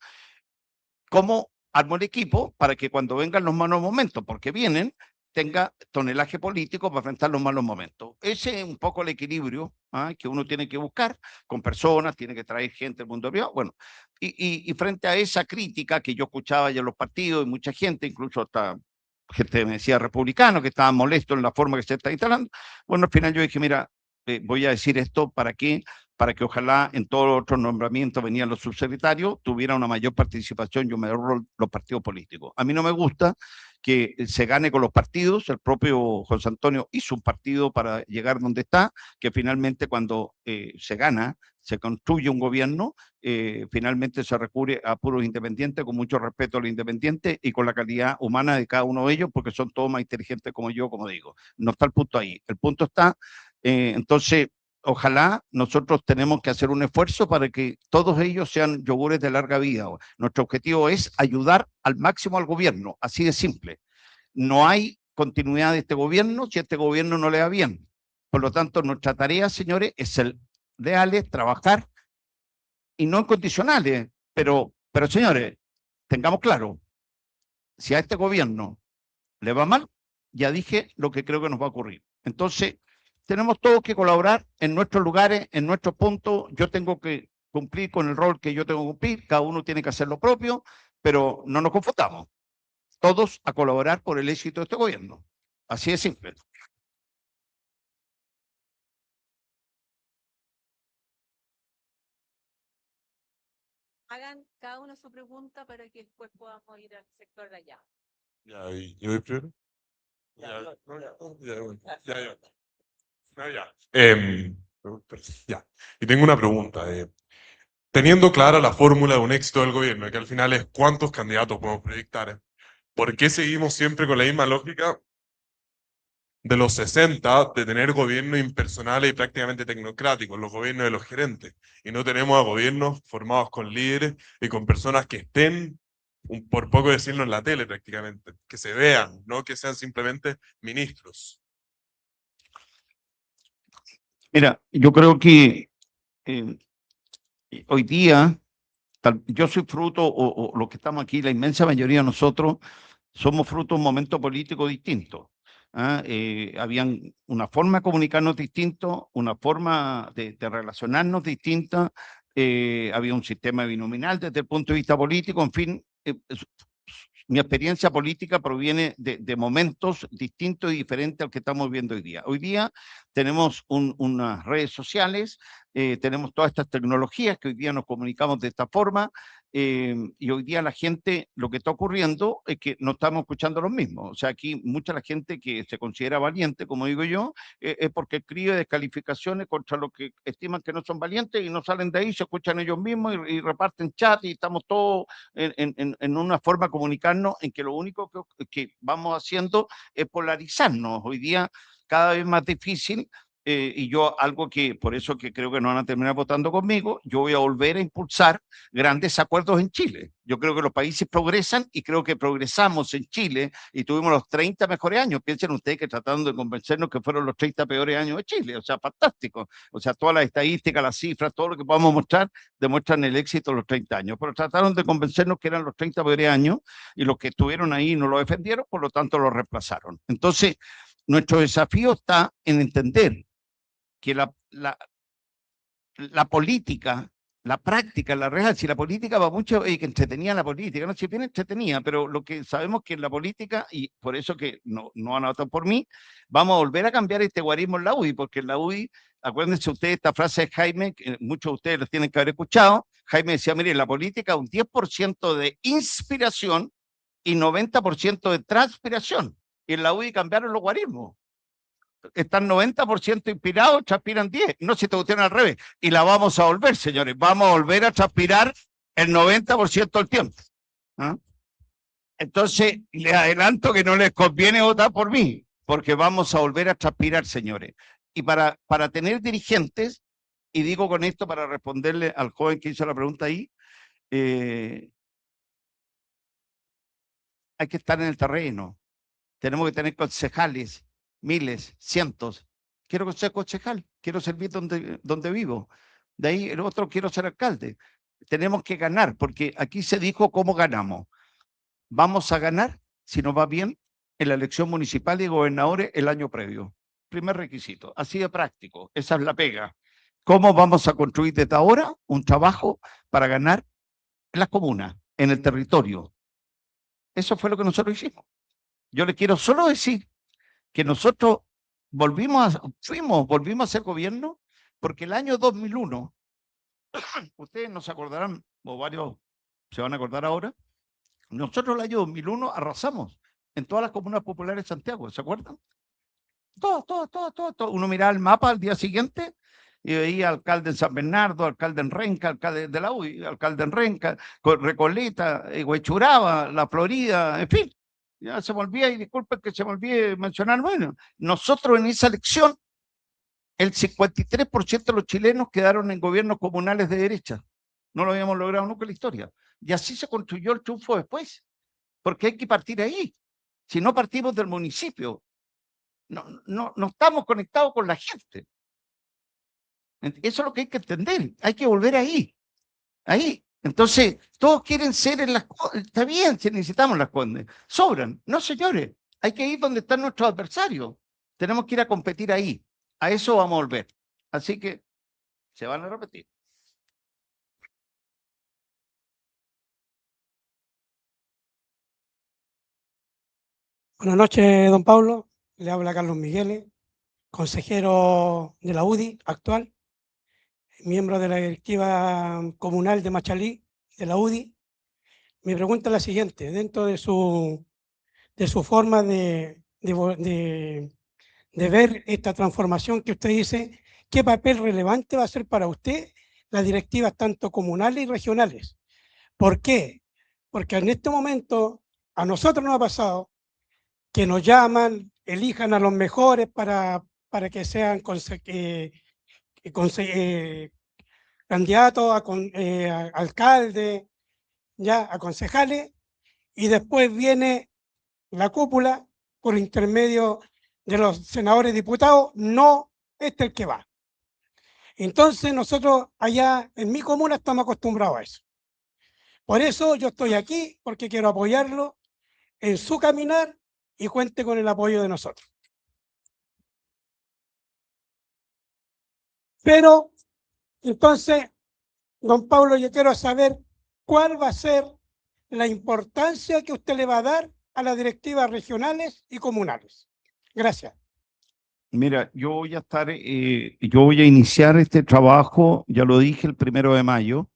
cómo armo el equipo para que cuando vengan los malos momentos, porque vienen, tenga tonelaje político para enfrentar los malos momentos. Ese es un poco el equilibrio que uno tiene que buscar con personas, tiene que traer gente del mundo privado. Bueno, y frente a esa crítica que yo escuchaba ya en los partidos y mucha gente, incluso hasta gente me decía republicano, que estaba molesto en la forma que se está instalando, bueno, al final yo dije, mira, voy a decir esto para que ojalá en todos los otros nombramientos venían los subsecretarios, tuviera una mayor participación y un mayor rol los partidos políticos. A mí no me gusta que se gane con los partidos, el propio José Antonio hizo un partido para llegar donde está, que finalmente cuando se gana, se construye un gobierno, finalmente se recurre a puros independientes, con mucho respeto a los independientes y con la calidad humana de cada uno de ellos, porque son todos más inteligentes como yo, como digo. No está el punto ahí. El punto está, entonces, ojalá nosotros tenemos que hacer un esfuerzo para que todos ellos sean yogures de larga vida. Nuestro objetivo es ayudar al máximo al gobierno, así de simple. No hay continuidad de este gobierno si este gobierno no le va bien. Por lo tanto, nuestra tarea, señores, es ser leales, trabajar y no incondicionales. Pero señores, tengamos claro, si a este gobierno le va mal, ya dije lo que creo que nos va a ocurrir. Entonces, tenemos todos que colaborar en nuestros lugares, en nuestros puntos. Yo tengo que cumplir con el rol que yo tengo que cumplir, cada uno tiene que hacer lo propio, pero no nos confundamos. Todos a colaborar por el éxito de este gobierno. Así de simple. Hagan cada uno su pregunta para que después podamos ir al sector de allá. Ya, ¿yo voy primero? Ya. Y tengo una pregunta. Teniendo clara la fórmula de un éxito del gobierno, que al final es cuántos candidatos podemos proyectar, ¿por qué seguimos siempre con la misma lógica de los 60 de tener gobiernos impersonales y prácticamente tecnocráticos, los gobiernos de los gerentes, y no tenemos a gobiernos formados con líderes y con personas que estén, por poco decirlo, en la tele prácticamente, que se vean, no que sean simplemente ministros? Mira, yo creo que hoy día, yo soy fruto, o los que estamos aquí, la inmensa mayoría de nosotros, somos fruto de un momento político distinto. Habían una forma de comunicarnos distinto, una forma de relacionarnos distinta, había un sistema binominal desde el punto de vista político, en fin, mi experiencia política proviene de momentos distintos y diferentes al que estamos viendo hoy día. Hoy día tenemos unas redes sociales, tenemos todas estas tecnologías que hoy día nos comunicamos de esta forma, y hoy día la gente, lo que está ocurriendo es que no estamos escuchando los mismos. O sea, aquí mucha la gente que se considera valiente, como digo yo, es porque escribe descalificaciones contra los que estiman que no son valientes y no salen de ahí, se escuchan ellos mismos y reparten chat y estamos todos en una forma de comunicarnos en que lo único que vamos haciendo es polarizarnos. Hoy día cada vez más difícil. Y yo, algo que, por eso que creo que no van a terminar votando conmigo, yo voy a volver a impulsar grandes acuerdos en Chile. Yo creo que los países progresan y creo que progresamos en Chile y tuvimos los 30 mejores años. Piensen ustedes que tratando de convencernos que fueron los 30 peores años de Chile. O sea, fantástico. O sea, todas las estadísticas, las cifras, todo lo que podamos mostrar, demuestran el éxito de los 30 años. Pero trataron de convencernos que eran los 30 peores años y los que estuvieron ahí no lo defendieron, por lo tanto lo reemplazaron. Entonces, nuestro desafío está en entender que la política, la práctica, la real, si la política va mucho, que entretenía la política, no sé si bien entretenía, pero lo que sabemos que en la política, y por eso que no van a votar por mí, vamos a volver a cambiar este guarismo en la UDI, porque en la UDI, acuérdense ustedes esta frase de Jaime, que muchos de ustedes la tienen que haber escuchado, Jaime decía, mire, en la política un 10% de inspiración y 90% de transpiración, y en la UDI cambiaron los guarismos. Están 90% inspirados, transpiran 10. No, si te gustan al revés. Y la vamos a volver, señores. Vamos a volver a transpirar el 90% del tiempo. ¿Ah? Entonces, les adelanto que no les conviene votar por mí, porque vamos a volver a transpirar, señores. Y para tener dirigentes, y digo con esto para responderle al joven que hizo la pregunta ahí, hay que estar en el terreno. Tenemos que tener concejales, miles, cientos. Quiero ser concejal, quiero servir donde vivo. De ahí el otro, quiero ser alcalde. Tenemos que ganar, porque aquí se dijo cómo ganamos. Vamos a ganar, si nos va bien, en la elección municipal y de gobernadores el año previo. Primer requisito, así de práctico, esa es la pega. ¿Cómo vamos a construir desde ahora un trabajo para ganar en las comunas, en el territorio? Eso fue lo que nosotros hicimos. Yo le quiero solo decir que nosotros volvimos a ser gobierno porque el año 2001, ustedes no se acordarán, o varios se van a acordar ahora, nosotros el año 2001 arrasamos en todas las comunas populares de Santiago, ¿se acuerdan? Todo. Uno miraba el mapa al día siguiente y veía alcalde en San Bernardo, alcalde en Renca, alcalde de la UDI, alcalde en Renca, Recoleta, Huechuraba, La Florida, en fin. Ya se me olvida, y disculpen que se me olvide mencionar, bueno, nosotros en esa elección, el 53% de los chilenos quedaron en gobiernos comunales de derecha. No lo habíamos logrado nunca en la historia. Y así se construyó el triunfo después, porque hay que partir ahí. Si no partimos del municipio, no estamos conectados con la gente. Eso es lo que hay que entender, hay que volver ahí. Entonces, todos quieren ser en las Condes. Está bien, si necesitamos las Condes. Sobran. No, señores, hay que ir donde están nuestros adversarios. Tenemos que ir a competir ahí. A eso vamos a volver. Así que se van a repetir. Buenas noches, don Pablo. Le habla Carlos Migueles, consejero de la UDI actual, miembro de la directiva comunal de Machalí, de la UDI. Mi pregunta es la siguiente: dentro de su forma de ver esta transformación que usted dice, ¿qué papel relevante va a ser para usted las directivas tanto comunales y regionales? ¿Por qué? Porque en este momento a nosotros nos ha pasado que nos llaman, elijan a los mejores para que sean candidatos a alcalde, ya a concejales, y después viene la cúpula por intermedio de los senadores y diputados, no, este es el que va. Entonces nosotros allá en mi comuna estamos acostumbrados a eso. Por eso yo estoy aquí, porque quiero apoyarlo en su caminar y cuente con el apoyo de nosotros. Pero, entonces, don Pablo, yo quiero saber cuál va a ser la importancia que usted le va a dar a las directivas regionales y comunales. Gracias. Mira, yo voy a iniciar este trabajo, ya lo dije, el 1 de mayo.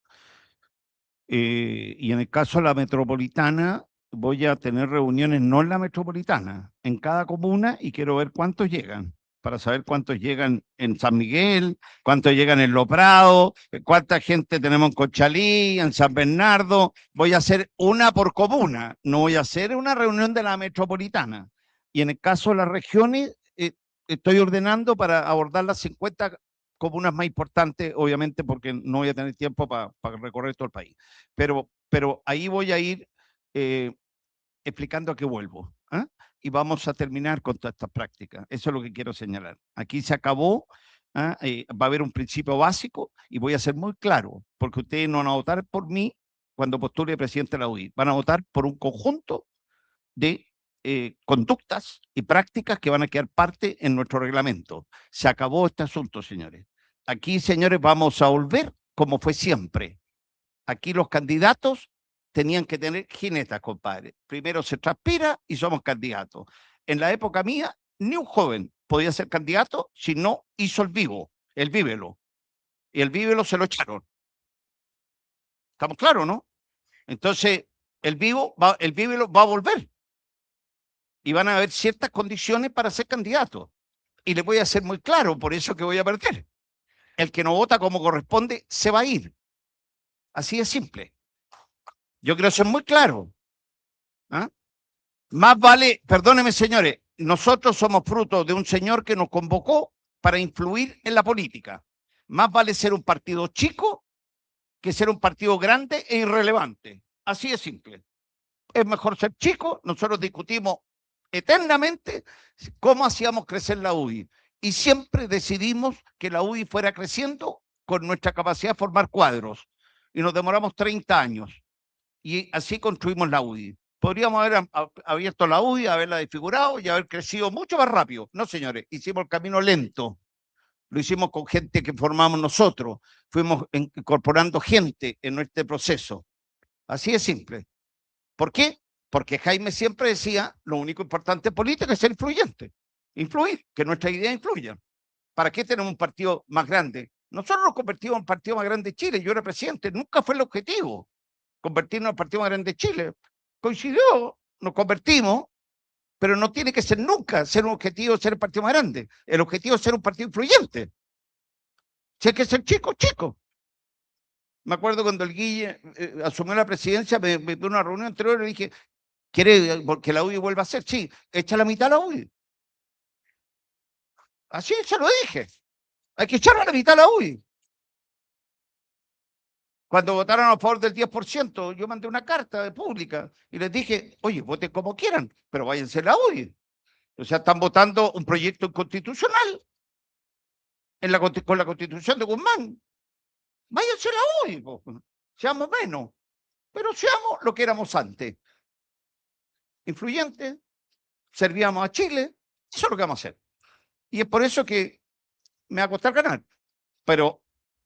Y en el caso de la metropolitana, voy a tener reuniones no en la metropolitana, en cada comuna, y quiero ver cuántos llegan, para saber cuántos llegan en San Miguel, cuántos llegan en Lo Prado, cuánta gente tenemos en Conchalí, en San Bernardo. Voy a hacer una por comuna, no voy a hacer una reunión de la metropolitana. Y en el caso de las regiones, estoy ordenando para abordar las 50 comunas más importantes, obviamente, porque no voy a tener tiempo para recorrer todo el país. Pero ahí voy a ir explicando a qué vuelvo. ¿Eh? Y vamos a terminar con todas estas prácticas. Eso es lo que quiero señalar. Aquí se acabó, va a haber un principio básico y voy a ser muy claro, porque ustedes no van a votar por mí cuando postule presidente de la UDI, van a votar por un conjunto de conductas y prácticas que van a quedar parte en nuestro reglamento. Se acabó este asunto, señores. Aquí, señores, vamos a volver como fue siempre. Aquí los candidatos tenían que tener jinetas, compadre. Primero se transpira y somos candidatos. En la época mía, ni un joven podía ser candidato si no hizo el vívelo. Y el vívelo se lo echaron. ¿Estamos claros, no? Entonces, el vívelo va a volver. Y van a haber ciertas condiciones para ser candidato. Y les voy a ser muy claro, por eso que voy a perder. El que no vota como corresponde se va a ir. Así de simple. Yo quiero ser muy claro. ¿Ah? Más vale, perdónenme señores, nosotros somos fruto de un señor que nos convocó para influir en la política. Más vale ser un partido chico que ser un partido grande e irrelevante. Así de simple. Es mejor ser chico, nosotros discutimos eternamente cómo hacíamos crecer la UDI. Y siempre decidimos que la UDI fuera creciendo con nuestra capacidad de formar cuadros. Y nos demoramos 30 años. Y así construimos la UDI. Podríamos haber abierto la UDI, haberla desfigurado y haber crecido mucho más rápido. No, señores, hicimos el camino lento. Lo hicimos con gente que formamos nosotros. Fuimos incorporando gente en este proceso. Así de simple. ¿Por qué? Porque Jaime siempre decía, lo único importante en política es ser influyente. Influir, que nuestra idea influya. ¿Para qué tenemos un partido más grande? Nosotros nos convertimos en el partido más grande de Chile. Yo era presidente, nunca fue el objetivo convertirnos en el partido más grande de Chile. Coincidió, nos convertimos, pero no tiene que ser nunca ser un objetivo ser el partido más grande. El objetivo es ser un partido influyente. Si hay que ser chico, chico. Me acuerdo cuando el Guille asumió la presidencia, me dio una reunión anterior y le dije, ¿quiere que la UDI vuelva a ser? Sí, echa la mitad a la UDI. Así se lo dije. Hay que echar a la mitad a la UDI. Cuando votaron a favor del 10%, yo mandé una carta pública y les dije, oye, voten como quieran, pero váyanse a la UDI. O sea, están votando un proyecto inconstitucional con la Constitución de Guzmán. Váyanse a la UDI, seamos menos, pero seamos lo que éramos antes. Influyentes, servíamos a Chile, eso es lo que vamos a hacer. Y es por eso que me va a costar ganar. Pero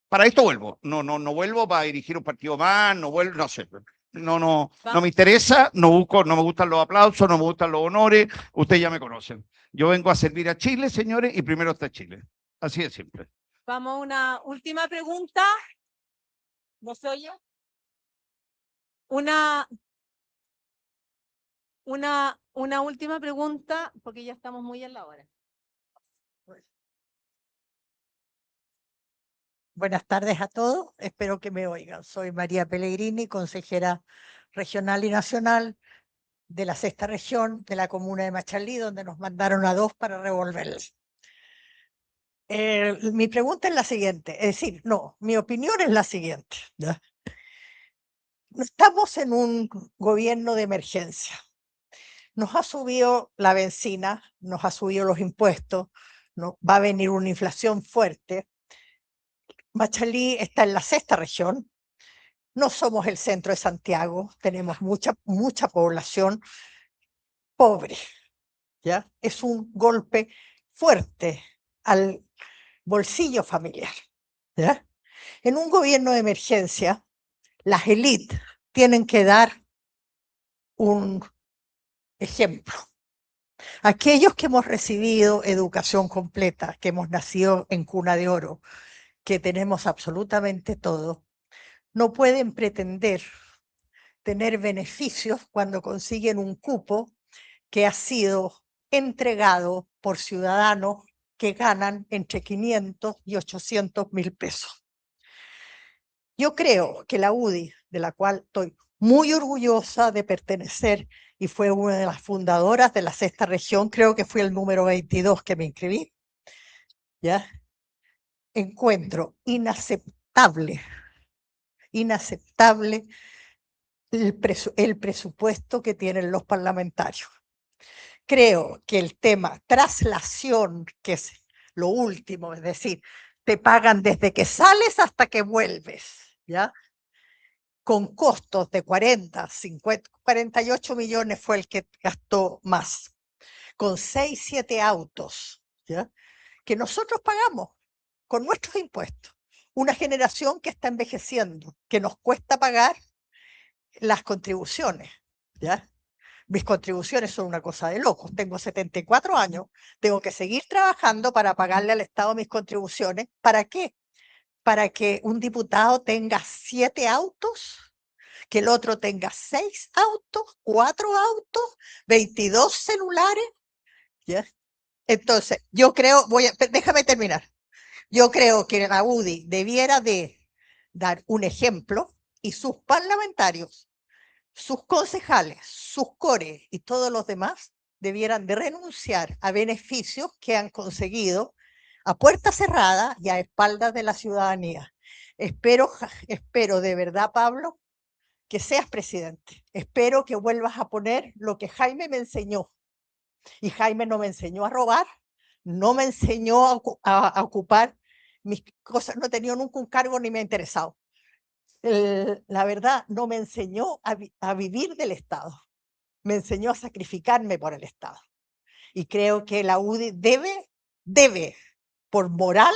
para esto vuelvo. No vuelvo para dirigir un partido más, no vuelvo, no sé. No me interesa, no me gustan los aplausos, no me gustan los honores, ustedes ya me conocen. Yo vengo a servir a Chile, señores, y primero está Chile. Así de simple. Vamos a una última pregunta. ¿No se oye? Una última pregunta, porque ya estamos muy en la hora. Buenas tardes a todos, espero que me oigan. Soy María Pellegrini, consejera regional y nacional de la 6ª región de la comuna de Machalí, donde nos mandaron a 2 para revolverles. Mi pregunta es la siguiente, es decir, mi opinión es la siguiente. ¿Ya? Estamos en un gobierno de emergencia. Nos ha subido la benzina, nos ha subido los impuestos, va a venir una inflación fuerte. Machalí está en la 6ª región, no somos el centro de Santiago, tenemos mucha población pobre, ¿ya? Es un golpe fuerte al bolsillo familiar, ¿ya? En un gobierno de emergencia, las élites tienen que dar un ejemplo. Aquellos que hemos recibido educación completa, que hemos nacido en cuna de oro, que tenemos absolutamente todo, no pueden pretender tener beneficios cuando consiguen un cupo que ha sido entregado por ciudadanos que ganan entre 500 y 800.000 pesos. Yo creo que la UDI, de la cual estoy muy orgullosa de pertenecer y fue una de las fundadoras de la sexta región, creo que fui el número 22 que me inscribí, ¿ya? Encuentro inaceptable el presupuesto que tienen los parlamentarios. Creo que el tema traslación, que es lo último, es decir, te pagan desde que sales hasta que vuelves, ¿ya? Con costos de 40, 50, 48 millones fue el que gastó más, con 6, 7 autos, ¿ya? Que nosotros pagamos con nuestros impuestos. Una generación que está envejeciendo, que nos cuesta pagar las contribuciones, ¿ya? Mis contribuciones son una cosa de locos. Tengo 74 años, tengo que seguir trabajando para pagarle al Estado mis contribuciones. ¿Para qué? Para que un diputado tenga 7 autos, que el otro tenga 6 autos, 4 autos, 22 celulares, ¿ya? Entonces, yo creo, déjame terminar. Yo creo que la UDI debiera de dar un ejemplo y sus parlamentarios, sus concejales, sus cores y todos los demás debieran de renunciar a beneficios que han conseguido a puerta cerrada y a espaldas de la ciudadanía. Espero de verdad, Pablo, que seas presidente. Espero que vuelvas a poner lo que Jaime me enseñó. Y Jaime no me enseñó a robar, no me enseñó a ocupar mis cosas, no he tenido nunca un cargo ni me ha interesado. La verdad, no me enseñó a vivir del Estado, me enseñó a sacrificarme por el Estado. Y creo que la UDI debe, por moral,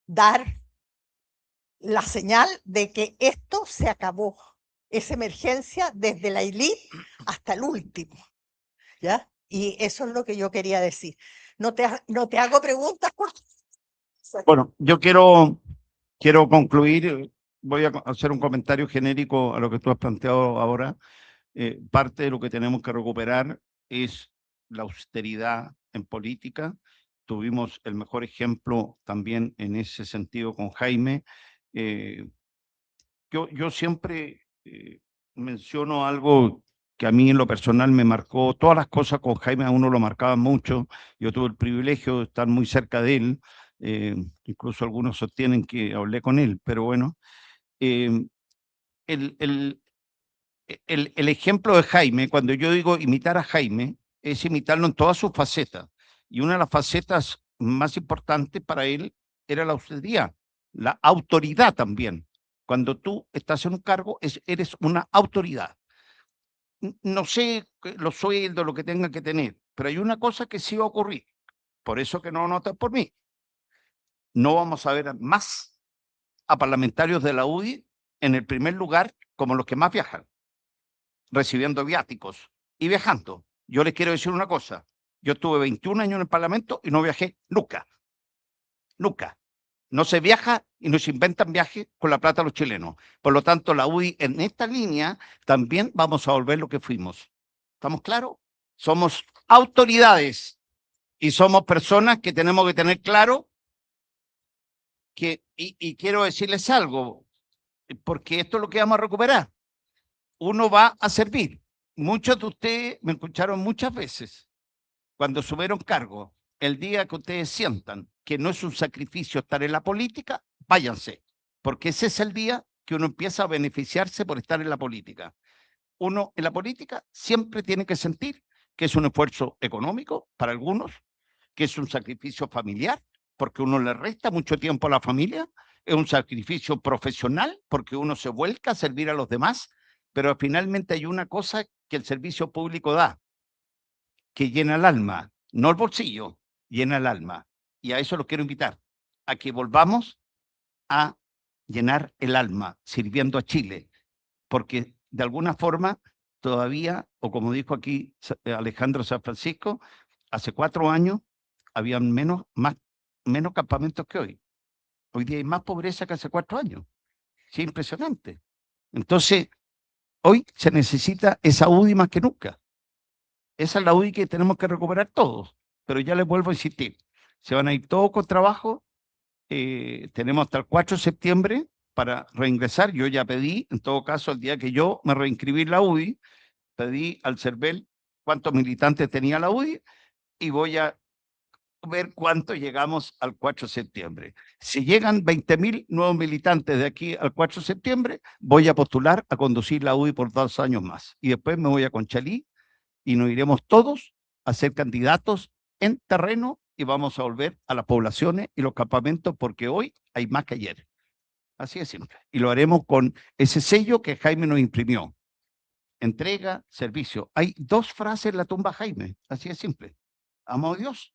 dar la señal de que esto se acabó. Es emergencia desde la élite hasta el último, ¿ya? Y eso es lo que yo quería decir. No te hago preguntas. Bueno, yo quiero concluir. Voy a hacer un comentario genérico a lo que tú has planteado ahora. Parte de lo que tenemos que recuperar es la austeridad en política. Tuvimos el mejor ejemplo también en ese sentido con Jaime. Yo siempre menciono algo que a mí en lo personal me marcó. Todas las cosas con Jaime a uno lo marcaban mucho. Yo tuve el privilegio de estar muy cerca de él. Incluso algunos sostienen que hablé con él, pero bueno. El ejemplo de Jaime, cuando yo digo imitar a Jaime, es imitarlo en todas sus facetas. Y una de las facetas más importantes para él era la austeridad, la autoridad también. Cuando tú estás en un cargo, eres una autoridad. No sé los sueldos, lo que tenga que tener, pero hay una cosa que sí va a ocurrir. Por eso que no notan por mí. No vamos a ver más a parlamentarios de la UDI en el primer lugar como los que más viajan, recibiendo viáticos y viajando. Yo les quiero decir una cosa. Yo estuve 21 años en el Parlamento y no viajé nunca. Nunca. No se viaja y no se inventan viajes con la plata de los chilenos. Por lo tanto, la UDI en esta línea también vamos a volver lo que fuimos. ¿Estamos claros? Somos autoridades y somos personas que tenemos que tener claro que, y quiero decirles algo, porque esto es lo que vamos a recuperar. Uno va a servir. Muchos de ustedes me escucharon muchas veces cuando subieron cargo. El día que ustedes sientan que no es un sacrificio estar en la política, váyanse, porque ese es el día que uno empieza a beneficiarse por estar en la política. Uno en la política siempre tiene que sentir que es un esfuerzo económico para algunos, que es un sacrificio familiar, porque uno le resta mucho tiempo a la familia, es un sacrificio profesional, porque uno se vuelca a servir a los demás, pero finalmente hay una cosa que el servicio público da, que llena el alma, no el bolsillo, llena el alma. Y a eso los quiero invitar, a que volvamos a llenar el alma sirviendo a Chile, porque de alguna forma todavía, o como dijo aquí Alejandro San Francisco, hace 4 años habían menos campamentos que hoy. Hoy día hay más pobreza que hace 4 años. Es impresionante. Entonces, hoy se necesita esa UDI más que nunca. Esa es la UDI que tenemos que recuperar todos. Pero ya les vuelvo a insistir, se van a ir todos con trabajo. Tenemos hasta el 4 de septiembre para reingresar. Yo ya pedí, en todo caso, el día que yo me reinscribí en la UDI, pedí al CERVEL cuántos militantes tenía la UDI y voy a ver cuánto llegamos al 4 de septiembre. Si llegan 20.000 nuevos militantes de aquí al 4 de septiembre, voy a postular a conducir la UDI por 2 años más. Y después me voy a Conchalí y nos iremos todos a ser candidatos en terreno y vamos a volver a las poblaciones y los campamentos porque hoy hay más que ayer. Así de simple. Y lo haremos con ese sello que Jaime nos imprimió. Entrega, servicio. Hay 2 frases en la tumba Jaime. Así de simple. Amo a Dios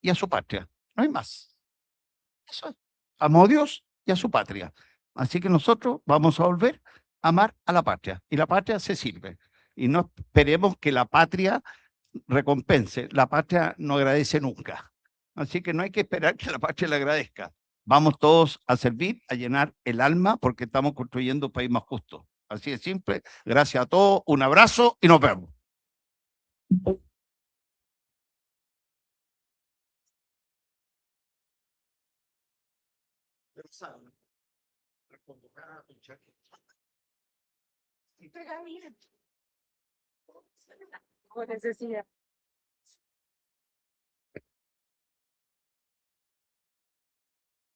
y a su patria. No hay más. Eso es. Amo a Dios y a su patria. Así que nosotros vamos a volver a amar a la patria. Y la patria se sirve. Y no esperemos que la patria recompense. La patria no agradece nunca. Así que no hay que esperar que la patria le agradezca. Vamos todos a servir, a llenar el alma, porque estamos construyendo un país más justo. Así de simple. Gracias a todos. Un abrazo y nos vemos. Por necesidad.